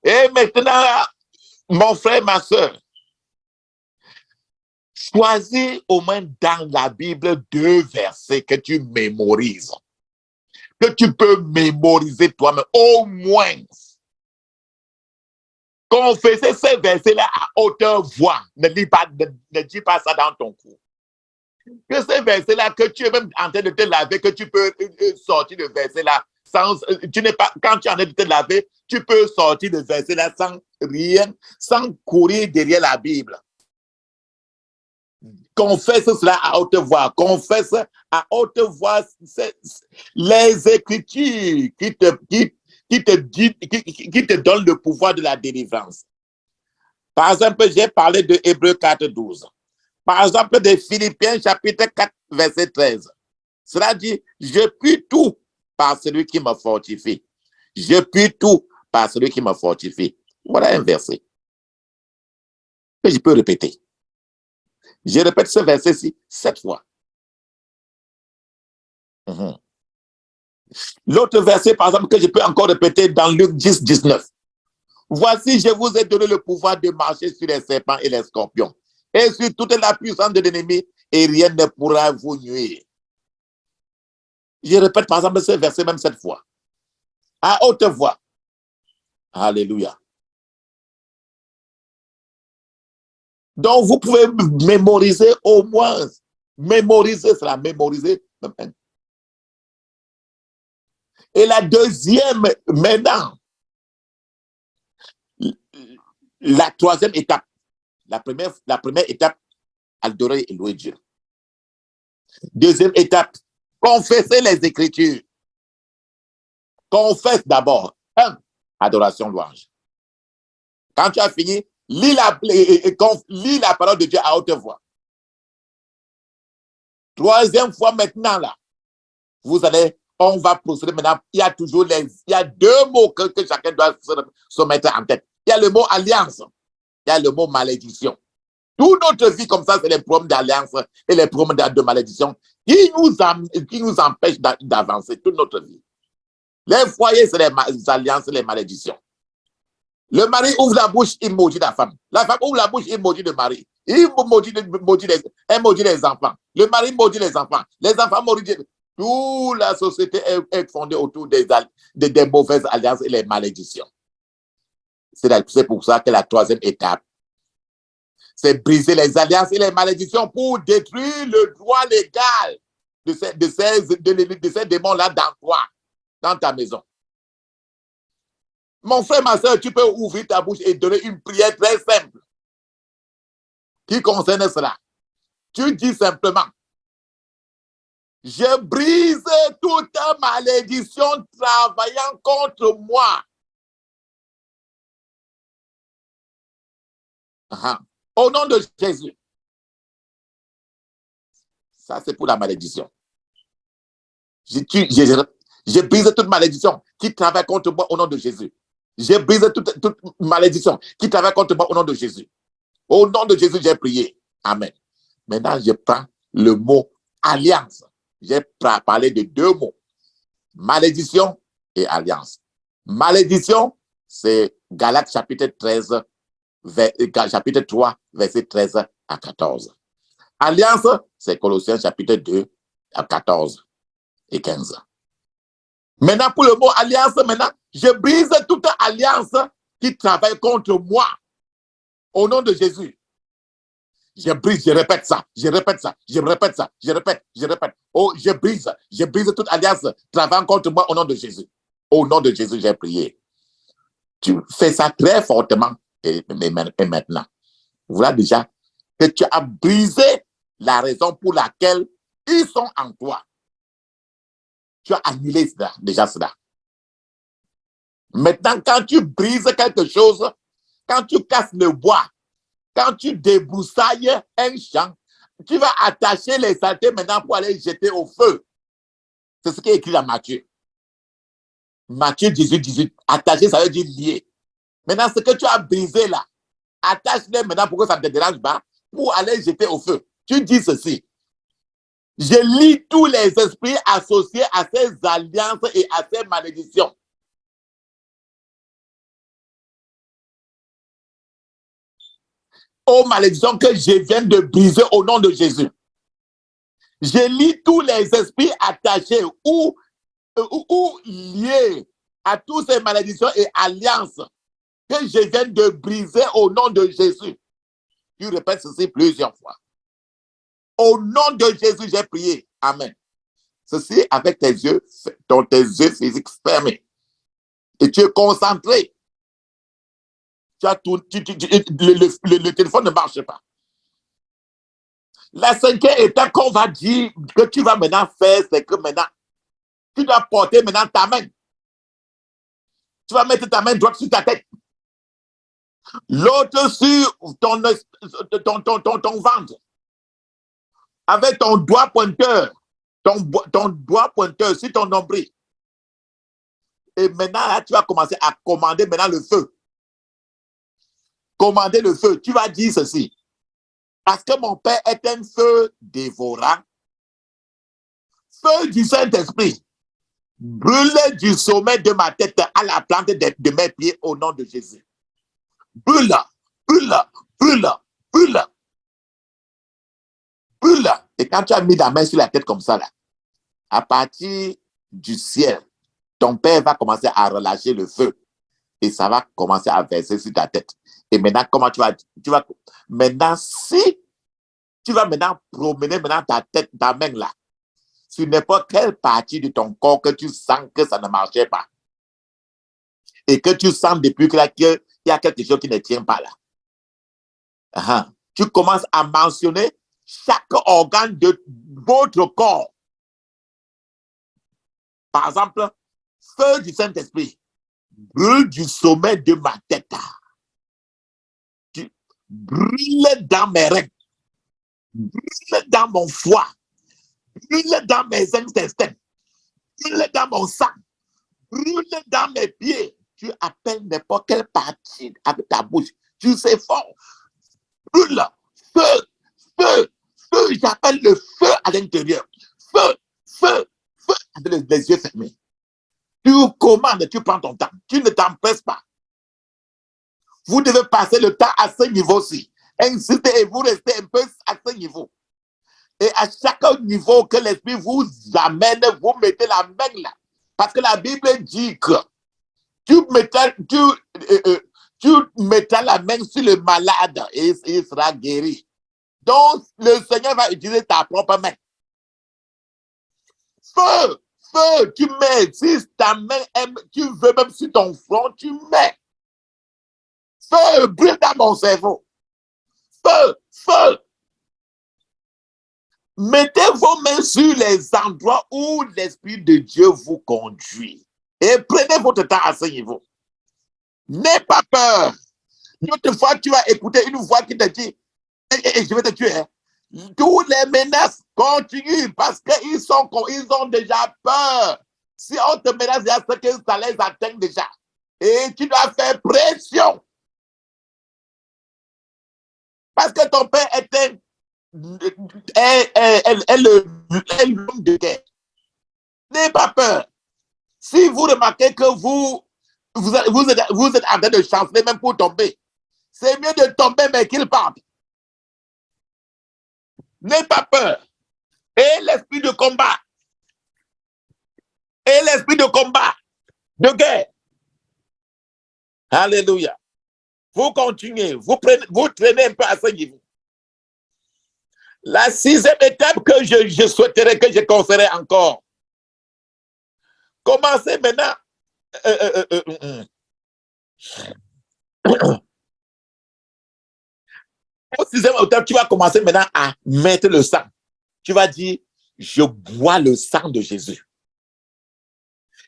Et maintenant, mon frère, ma soeur, choisis au moins dans la Bible 2 versets que tu mémorises. Que tu peux mémoriser toi-même, au moins. Confessez ces versets-là à haute voix. Ne dis pas ça dans ton cours. Que ces versets-là, que tu es même en train de te laver, que tu peux sortir de verset-là quand tu es en train de te laver, tu peux sortir de verset-là sans rien, sans courir derrière la Bible. Confesse cela à haute voix. Confesse à haute voix les Écritures qui te donnent le pouvoir de la délivrance. Par exemple, j'ai parlé de Hébreux 4:12. Par exemple, de Philippiens chapitre 4, verset 13. Cela dit, je puis tout par celui qui me fortifie. Je puis tout par celui qui me fortifie. Voilà un verset que je peux répéter. Je répète ce verset-ci 7 fois. L'autre verset, par exemple, que je peux encore répéter dans Luc 10, 19. Voici, je vous ai donné le pouvoir de marcher sur les serpents et les scorpions et sur toute la puissance de l'ennemi, et rien ne pourra vous nuire. Je répète, par exemple, ce verset même 7 fois. À haute voix. Alléluia. Donc, vous pouvez mémoriser au moins. Mémoriser cela, mémoriser. Et la deuxième, maintenant, la troisième étape. La première étape, adorer et louer Dieu. Deuxième étape, confesser les Écritures. Confesse d'abord. Adoration, louange. Quand tu as fini, lis la parole de Dieu à haute voix. Troisième fois maintenant, là, on va procéder maintenant. Il y a deux mots que chacun doit se mettre en tête. Il y a le mot alliance. Il y a le mot malédiction. Toute notre vie comme ça, c'est les problèmes d'alliance et les problèmes de malédiction qui nous empêchent d'avancer toute notre vie. Les foyers, c'est les alliances et les malédictions. Le mari ouvre la bouche, il maudit la femme. La femme ouvre la bouche, il maudit le mari. Il maudit les enfants. Le mari maudit les enfants. Les enfants maudissent. Toute la société est fondée autour des mauvaises alliances et les malédictions. C'est pour ça que la troisième étape, c'est briser les alliances et les malédictions pour détruire le droit légal de ces démons-là dans toi, dans ta maison. Mon frère, ma soeur, tu peux ouvrir ta bouche et donner une prière très simple qui concerne cela. Tu dis simplement, je brise toute malédiction travaillant contre moi. Au nom de Jésus. Ça, c'est pour la malédiction. Je brise toute malédiction qui travaille contre moi au nom de Jésus. Je brise toute malédiction qui travaille contre moi au nom de Jésus. Au nom de Jésus, j'ai prié. Amen. Maintenant, je prends le mot alliance. J'ai parlé de deux mots. Malédiction et alliance. Malédiction, c'est Galates chapitre 3, verset 13 à 14. Alliance, c'est Colossiens chapitre 2, à 14 et 15. Maintenant, pour le mot alliance, maintenant, je brise toute alliance qui travaille contre moi. Au nom de Jésus. Je brise, je répète ça, je répète ça, je répète ça, je répète. Oh, je brise toute alliance travaillant contre moi au nom de Jésus. Au nom de Jésus, j'ai prié. Tu fais ça très fortement et maintenant. Voilà déjà que tu as brisé la raison pour laquelle ils sont en toi. Tu as annulé cela. Maintenant, quand tu brises quelque chose, quand tu casses le bois, quand tu débroussailles un champ, tu vas attacher les saletés maintenant pour aller jeter au feu. C'est ce qui est écrit dans Matthieu. Matthieu 18. Attacher, ça veut dire lier. Maintenant, ce que tu as brisé là, attache-les maintenant pour que ça ne te dérange pas, pour aller jeter au feu. Tu dis ceci. Je lie tous les esprits associés à ces alliances et à ces malédictions. Aux malédictions que je viens de briser au nom de Jésus. Je lie tous les esprits attachés ou liés à toutes ces malédictions et alliances que je viens de briser au nom de Jésus. Tu répètes ceci plusieurs fois. Au nom de Jésus, j'ai prié. Amen. Ceci avec tes yeux physiques fermés. Et tu es concentré. Le téléphone ne marche pas. La cinquième étape qu'on va dire que tu vas maintenant faire, c'est que maintenant, tu dois porter maintenant ta main. Tu vas mettre ta main droite sur ta tête. L'autre sur ton ventre. Avec ton doigt pointeur. Ton doigt pointeur sur ton nombril. Et maintenant, là, tu vas commencer à commander maintenant le feu. Commander le feu. Tu vas dire ceci. Parce que mon Père est un feu dévorant. Feu du Saint-Esprit. Brûle du sommet de ma tête à la plante de mes pieds au nom de Jésus. Brûle, brûle, brûle, brûle. Brûle. Et quand tu as mis la main sur la tête comme ça, là, à partir du ciel, ton Père va commencer à relâcher le feu. Et ça va commencer à verser sur ta tête. Et maintenant, comment tu vas maintenant, si tu vas maintenant promener maintenant ta tête, ta main là, sur n'importe quelle partie de ton corps que tu sens que ça ne marchait pas. Et que tu sens depuis qu'il y a quelque chose qui ne tient pas là. Tu commences à mentionner chaque organe de votre corps. Par exemple, feu du Saint-Esprit, brûle du sommet de ma tête. Tu brûles dans mes reins, brûle dans mon foie, brûle dans mes intestins, brûle dans mon sang, brûle dans mes pieds. Tu appelles n'importe quelle partie avec ta bouche. Tu sais fort. Brûle, feu, feu, feu. J'appelle le feu à l'intérieur. Feu, feu, feu. Avec les yeux fermés. Tu commandes, tu prends ton temps. Tu ne t'empresses pas. Vous devez passer le temps à ce niveau-ci. Insistez et vous restez un peu à ce niveau. Et à chaque niveau que l'Esprit vous amène, vous mettez la main là. Parce que la Bible dit que tu mettras la main sur le malade et il sera guéri. Donc, le Seigneur va utiliser ta propre main. Feu, feu, tu mets. Si ta main, tu veux même sur ton front, tu mets. Feu, brûle dans mon cerveau. Feu, feu. Mettez vos mains sur les endroits où l'Esprit de Dieu vous conduit. Et prenez votre temps à ce niveau. N'aie pas peur. Une autre fois, tu vas écouter une voix qui te dit je vais te tuer. Tous les menaces continuent parce qu'ils ont déjà peur. Si on te menace, il y a ce que ça les atteint déjà. Et tu dois faire pression. Parce que ton père est l'homme de guerre. N'ayez pas peur. Si vous remarquez que vous êtes en train de chanceler même pour tomber, c'est mieux de tomber mais qu'il parte. N'ayez pas peur. Et l'esprit de combat. Et l'esprit de combat, de guerre. Alléluia. Vous continuez, vous traînez un peu à ce niveau. La sixième étape que je souhaiterais que je conseillerais encore. Commencez maintenant. Au sixième étape, tu vas commencer maintenant à mettre le sang. Tu vas dire, je bois le sang de Jésus.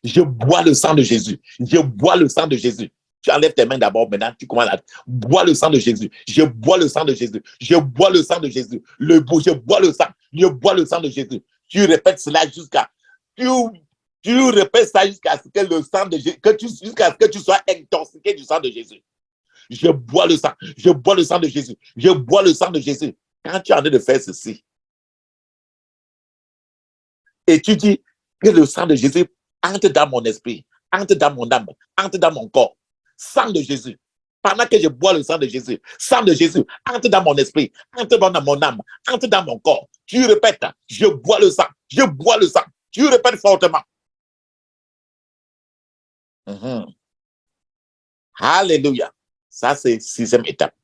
Je bois le sang de Jésus. Je bois le sang de Jésus. Tu enlèves tes mains d'abord, maintenant tu commences à boire le sang de Jésus. Je bois le sang de Jésus. Je bois le sang de Jésus. Je bois le sang. Je bois le sang de Jésus. Tu répètes cela jusqu'à tu répètes ça jusqu'à ce que le sang de Jésus, jusqu'à ce que tu sois intoxiqué du sang de Jésus. Je bois le sang. Je bois le sang de Jésus. Je bois le sang de Jésus. Quand tu es en train de faire ceci, et tu dis que le sang de Jésus entre dans mon esprit, entre dans mon âme, entre dans mon corps. Sang de Jésus. Pendant que je bois le sang de Jésus, entre dans mon esprit, entre dans mon âme, entre dans mon corps. Tu répètes, je bois le sang, je bois le sang. Tu répètes fortement. Alléluia. Ça, c'est sixième étape.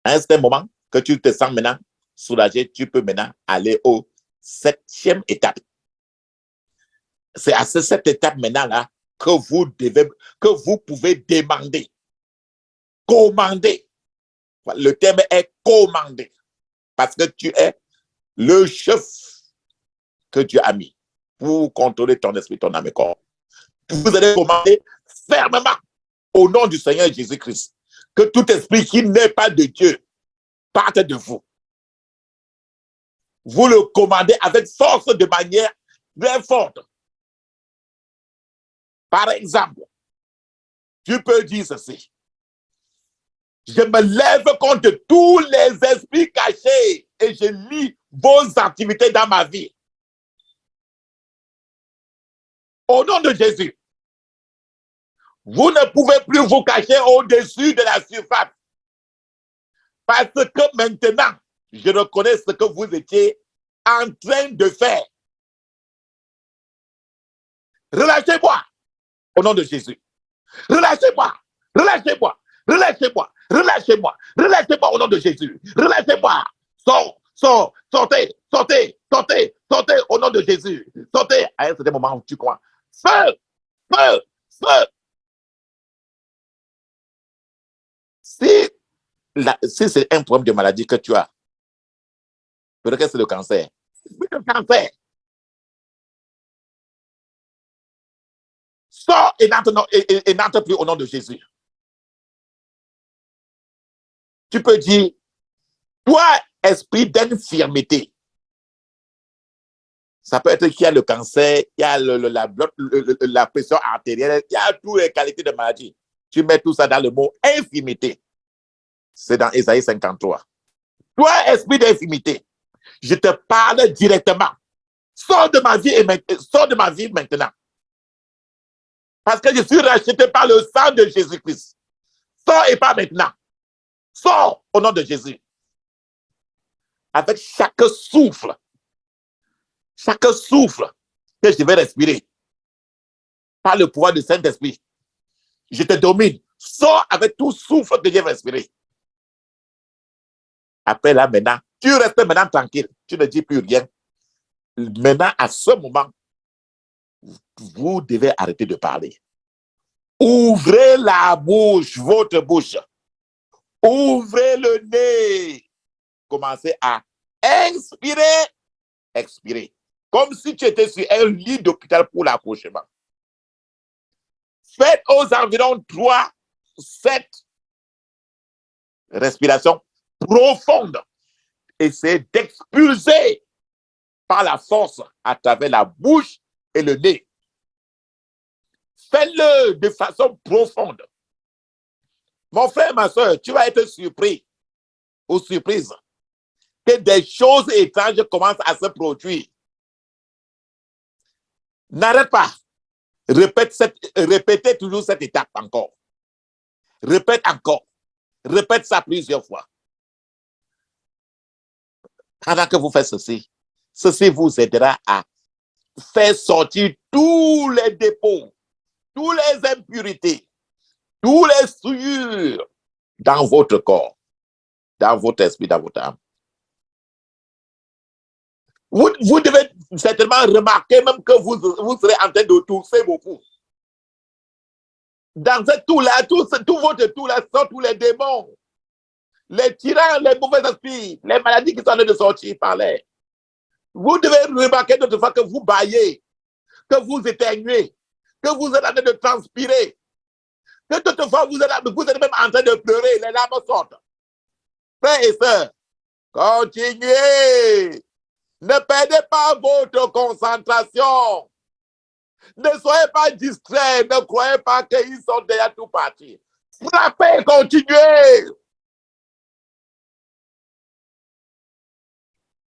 À un certain moment que tu te sens maintenant soulagé, tu peux maintenant aller au septième étape. C'est à cette étape maintenant là que vous pouvez demander, commander. Le terme est commander. parce que tu es le chef que Dieu a mis pour contrôler ton esprit, ton âme et corps. Vous allez commander fermement au nom du Seigneur Jésus-Christ que tout esprit qui n'est pas de Dieu parte de vous. Vous le commandez avec force de manière très forte. Par exemple, tu peux dire ceci. Je me lève contre tous les esprits cachés et je lis vos activités dans ma vie. Au nom de Jésus, vous ne pouvez plus vous cacher au-dessus de la surface. Parce que maintenant, je reconnais ce que vous étiez en train de faire. Relâchez-moi au nom de Jésus. Relâchez-moi, relâchez-moi, relâchez-moi, relâchez-moi, relâchez-moi au nom de Jésus. Relâchez-moi. Sortez, sortez, sortez, sortez au nom de Jésus. Sortez. À un certain moment où tu crois. Feu, feu, feu. Si c'est un problème de maladie que tu as, peut-être que c'est le cancer. C'est le cancer. Sors et n'entre plus au nom de Jésus. Tu peux dire, toi, esprit d'infirmité. Ça peut être qu'il y a le cancer, il y a la pression artérielle, il y a toutes les qualités de maladie. Tu mets tout ça dans le mot infirmité. C'est dans Ésaïe 53. Toi, esprit d'infirmité, je te parle directement. Sors de ma vie maintenant. Parce que je suis racheté par le sang de Jésus-Christ. Sors et pas maintenant. Sors au nom de Jésus. Avec chaque souffle que je vais respirer, par le pouvoir du Saint-Esprit, je te domine. Sors avec tout souffle que je vais respirer. Après là, maintenant, tu restes maintenant tranquille. Tu ne dis plus rien. Maintenant, à ce moment, vous devez arrêter de parler. Ouvrez la bouche, votre bouche. Ouvrez le nez. Commencez à inspirer, expirer. Comme si tu étais sur un lit d'hôpital pour l'accouchement. Faites aux environs 3-7 respirations profondes. Essayez d'expulser par la force à travers la bouche et le nez. Faites-le de façon profonde. Mon frère, ma soeur, tu vas être surpris ou surprise que des choses étranges commencent à se produire. N'arrête pas. Répétez toujours cette étape encore. Répète encore. Répète ça plusieurs fois. Pendant que vous faites ceci vous aidera à faire sortir tous les dépôts, toutes les impurités, tous les souillures dans votre corps, dans votre esprit, dans votre âme. Vous devez certainement remarquer même que vous serez en train de tousser beaucoup. Dans ce tout-là, tout votre tout-là sont tous les démons, les tyrans, les mauvais esprits, les maladies qui sont en train de sortir par l'air. Vous devez remarquer d'autres fois que vous baillez, que vous éternuez, que vous êtes en train de transpirer, que d'autres fois vous êtes même en train de pleurer, les larmes sortent. Frères et sœurs, continuez. Ne perdez pas votre concentration. Ne soyez pas distraits. Ne croyez pas qu'ils sont déjà tout partis. Frappez, continuez.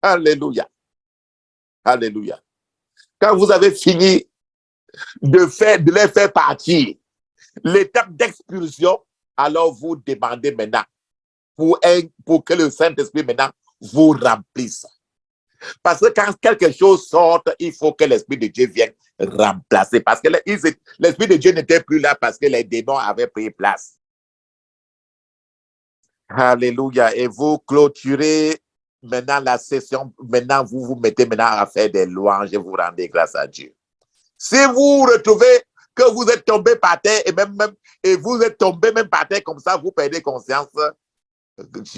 Alléluia. Alléluia. Quand vous avez fini de les faire partir, l'étape d'expulsion, alors vous demandez maintenant pour que le Saint-Esprit maintenant vous remplisse. Parce que quand quelque chose sort, il faut que l'Esprit de Dieu vienne remplacer. Parce que l'Esprit de Dieu n'était plus là parce que les démons avaient pris place. Alléluia. Et vous clôturez maintenant la session. Maintenant, vous vous mettez maintenant à faire des louanges et vous rendez grâce à Dieu. Si vous retrouvez que vous êtes tombé par terre et vous êtes tombé même par terre comme ça, vous perdez conscience,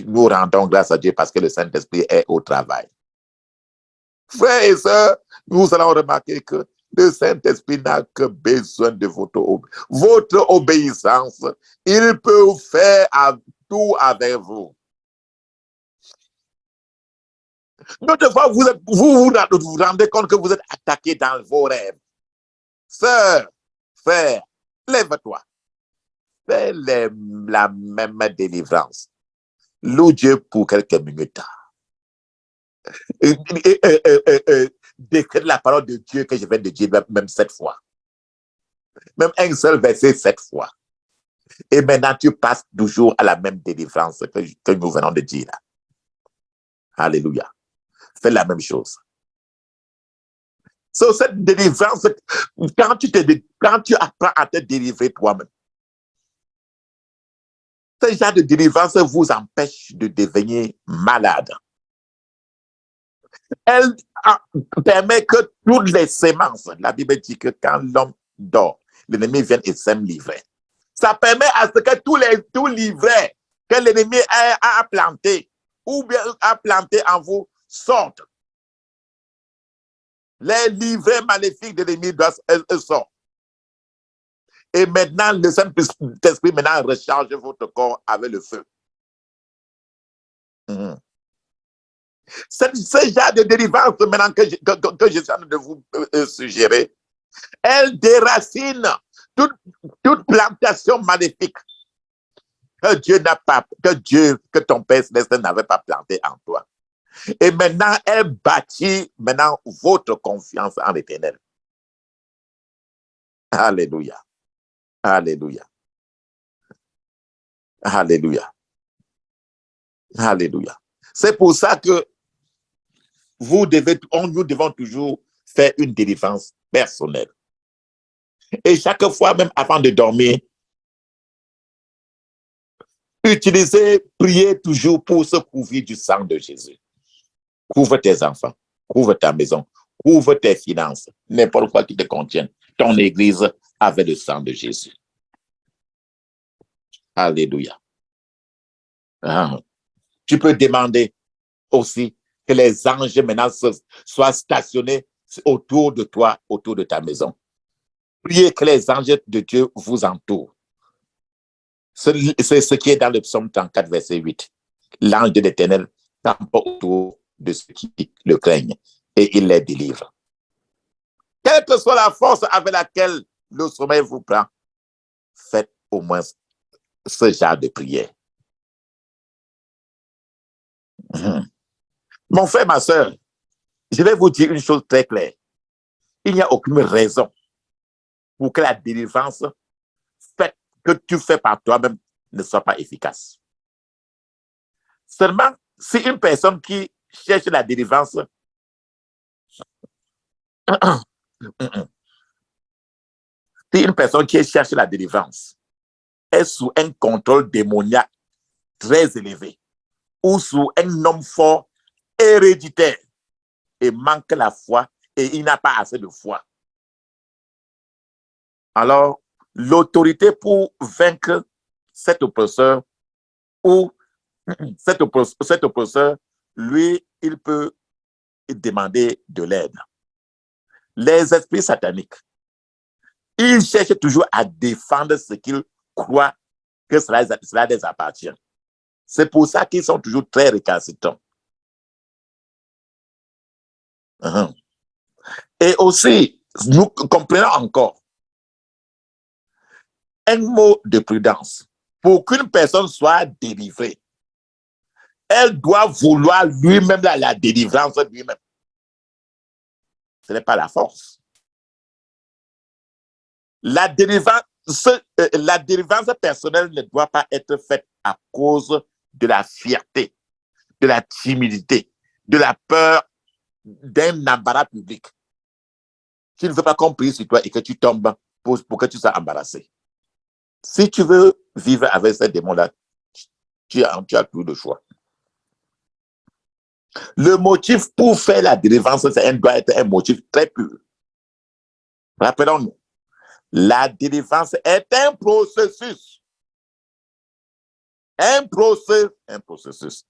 Nous rendons grâce à Dieu parce que le Saint-Esprit est au travail. Frères et sœurs, nous allons remarquer que le Saint-Esprit n'a que besoin de votre obéissance. Il peut faire tout avec vous. D'autres fois, vous rendez compte que vous êtes attaqué dans vos rêves. Sœur, frère, lève-toi. Fais la même délivrance. Loue Dieu pour quelques minutes. Décrète la parole de Dieu que je viens de dire même 7 fois. Même un seul verset 7 fois. Et maintenant, tu passes toujours à la même délivrance que nous venons de dire. Là. Alléluia. Fais la même chose. So, cette délivrance, quand tu apprends à te délivrer toi-même, ce genre de délivrance vous empêche de devenir malade. Elle permet que toutes les semences, la Bible dit que quand l'homme dort, l'ennemi vient et sème l'ivraie. Ça permet à ce que tout l'ivraie que l'ennemi a planté ou bien a planté en vous sortent. Les livrets maléfiques de l'ennemi sortent. Et maintenant, le Saint-Esprit maintenant recharge votre corps avec le feu. Ce genre de délivrance maintenant que je suis en train de vous suggérer, elle déracine toute plantation maléfique que ton Père Céleste n'avait pas planté en toi. Et maintenant, elle bâtit votre confiance en l'Éternel. Alléluia. Alléluia. Alléluia. Alléluia. C'est pour ça que nous devons toujours faire une délivrance personnelle. Et chaque fois, même avant de dormir, priez toujours pour se couvrir du sang de Jésus. Couvre tes enfants, couvre ta maison, couvre tes finances, n'importe quoi qui te contienne, ton église avec le sang de Jésus. Alléluia. Tu peux demander aussi que les anges maintenant soient stationnés autour de toi, autour de ta maison. Priez que les anges de Dieu vous entourent. C'est ce qui est dans le psaume 34, verset 8. L'ange de l'Éternel campe autour de ceux qui le craignent et il les délivre. Quelle que soit la force avec laquelle le sommeil vous prend, faites au moins ce genre de prière. Mon frère, ma soeur, je vais vous dire une chose très claire. Il n'y a aucune raison pour que la délivrance que tu fais par toi-même ne soit pas efficace. Seulement, si une personne qui cherche la délivrance si une personne qui cherche la délivrance est sous un contrôle démoniaque très élevé ou sous un homme fort héréditaire et manque la foi et il n'a pas assez de foi, alors l'autorité pour vaincre cet oppresseur ou cet oppresseur, lui, il peut demander de l'aide. Les esprits sataniques, ils cherchent toujours à défendre ce qu'ils croient que cela les appartient. C'est pour ça qu'ils sont toujours très récalcitrants. Et aussi, nous comprenons encore un mot de prudence. Pour qu'une personne soit délivrée, elle doit vouloir lui-même la délivrance lui-même. Ce n'est pas la force. La délivrance personnelle ne doit pas être faite à cause de la fierté, de la timidité, de la peur d'un embarras public. Tu ne veux pas qu'on prie sur toi et que tu tombes pour que tu sois embarrassé. Si tu veux vivre avec ces démons-là, tu as plus de choix. Le motif pour faire la délivrance, doit être un motif très pur. Rappelons-nous, la délivrance est un processus. Un processus.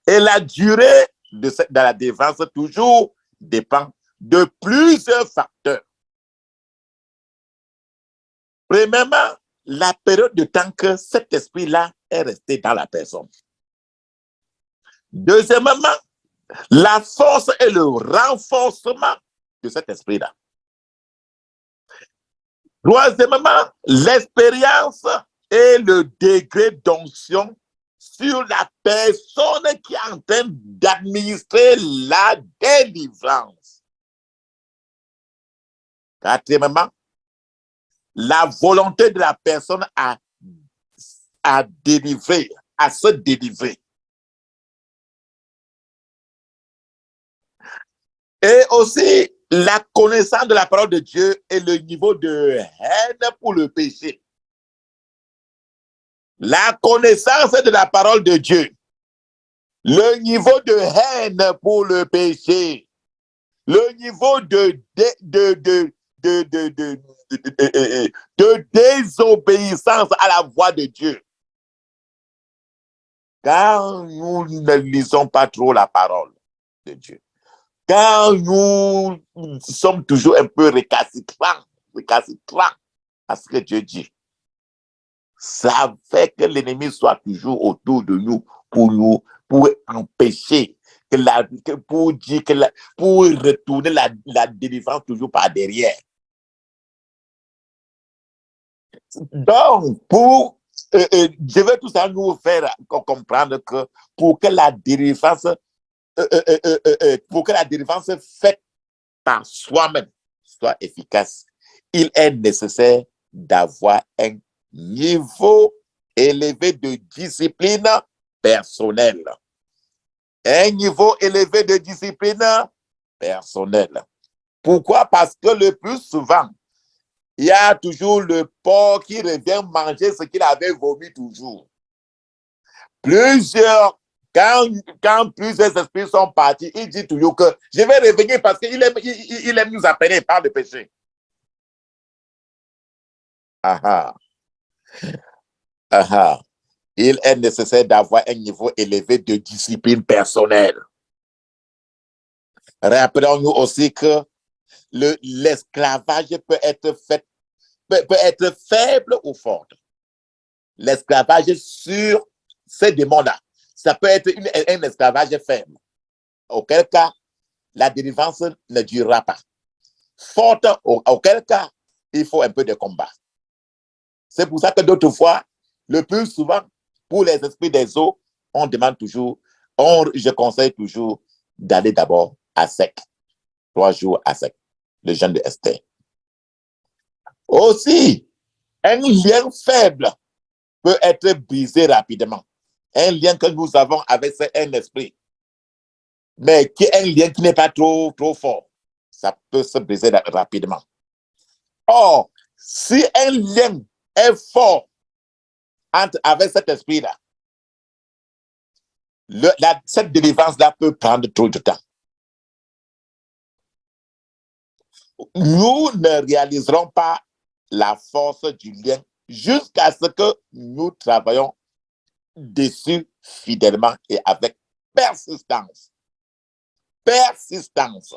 Et la durée de la délivrance toujours dépend de plusieurs facteurs. Premièrement, la période de temps que cet esprit-là est resté dans la personne. Deuxièmement, la force et le renforcement de cet esprit-là. Troisièmement, l'expérience et le degré d'onction sur la personne qui est en train d'administrer la délivrance. Quatrièmement, la volonté de la personne à délivrer, à se délivrer. Et aussi, la connaissance de la parole de Dieu et le niveau de haine pour le péché. La connaissance de la parole de Dieu, le niveau de haine pour le péché, le niveau de désobéissance à la voix de Dieu. Quand nous ne lisons pas trop la parole de Dieu, quand nous sommes toujours un peu récalcitrants à ce que Dieu dit, ça fait que l'ennemi soit toujours autour de nous pour empêcher, pour retourner la délivrance toujours par derrière. Donc, je veux tout ça nous faire comprendre que pour que la délivrance faite par soi-même soit efficace, il est nécessaire d'avoir un niveau élevé de discipline personnelle. Un niveau élevé de discipline personnelle. Pourquoi? Parce que le plus souvent, il y a toujours le porc qui revient manger ce qu'il avait vomi toujours. Quand plusieurs esprits sont partis, il dit toujours que je vais revenir parce qu'il aime nous appeler par le péché. Il est nécessaire d'avoir un niveau élevé de discipline personnelle. Rappelons-nous aussi que l'esclavage peut être faible ou fort. L'esclavage sur ces démons-là, ça peut être un esclavage faible. Auquel cas, la délivrance ne durera pas. Forte, auquel cas, il faut un peu de combat. C'est pour ça que d'autres fois, le plus souvent, pour les esprits des eaux, on demande toujours, je conseille toujours d'aller d'abord à sec. 3 jours à sec. Le jeûne de Esther. Aussi, un lien faible peut être brisé rapidement. Un lien que nous avons avec un esprit, mais qui est un lien qui n'est pas trop fort. Ça peut se briser rapidement. Or, si un lien est fort avec cet esprit-là, cette délivrance-là peut prendre trop de temps. Nous ne réaliserons pas la force du lien jusqu'à ce que nous travaillons dessus fidèlement et avec persistance. Persistance.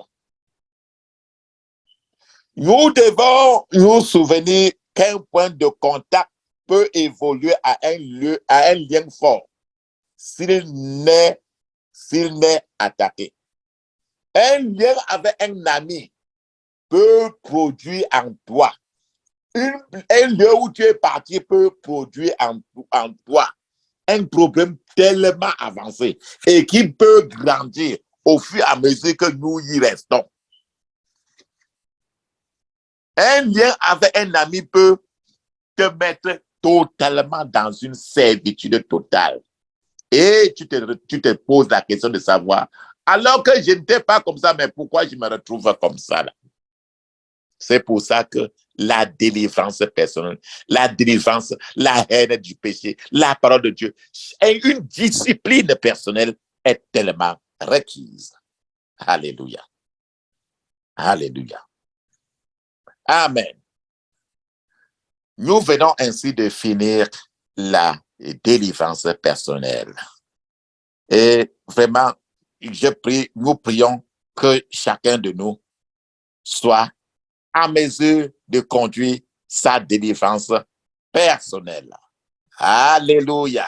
Nous devons nous souvenir qu'un point de contact peut évoluer à un lien fort s'il n'est attaqué. Un lien avec un ami peut produire en toi. Un lieu où tu es parti peut produire en toi un problème tellement avancé et qui peut grandir au fur et à mesure que nous y restons. Un lien avec un ami peut te mettre totalement dans une servitude totale. Et tu te poses la question de savoir, alors que je n'étais pas comme ça, mais pourquoi je me retrouve comme ça là? C'est pour ça que la délivrance personnelle, la délivrance, la haine du péché, la parole de Dieu, et une discipline personnelle est tellement requise. Alléluia. Alléluia. Amen. Nous venons ainsi de finir la et délivrance personnelle. Et vraiment, nous prions que chacun de nous soit à mesure de conduire sa délivrance personnelle. Alléluia.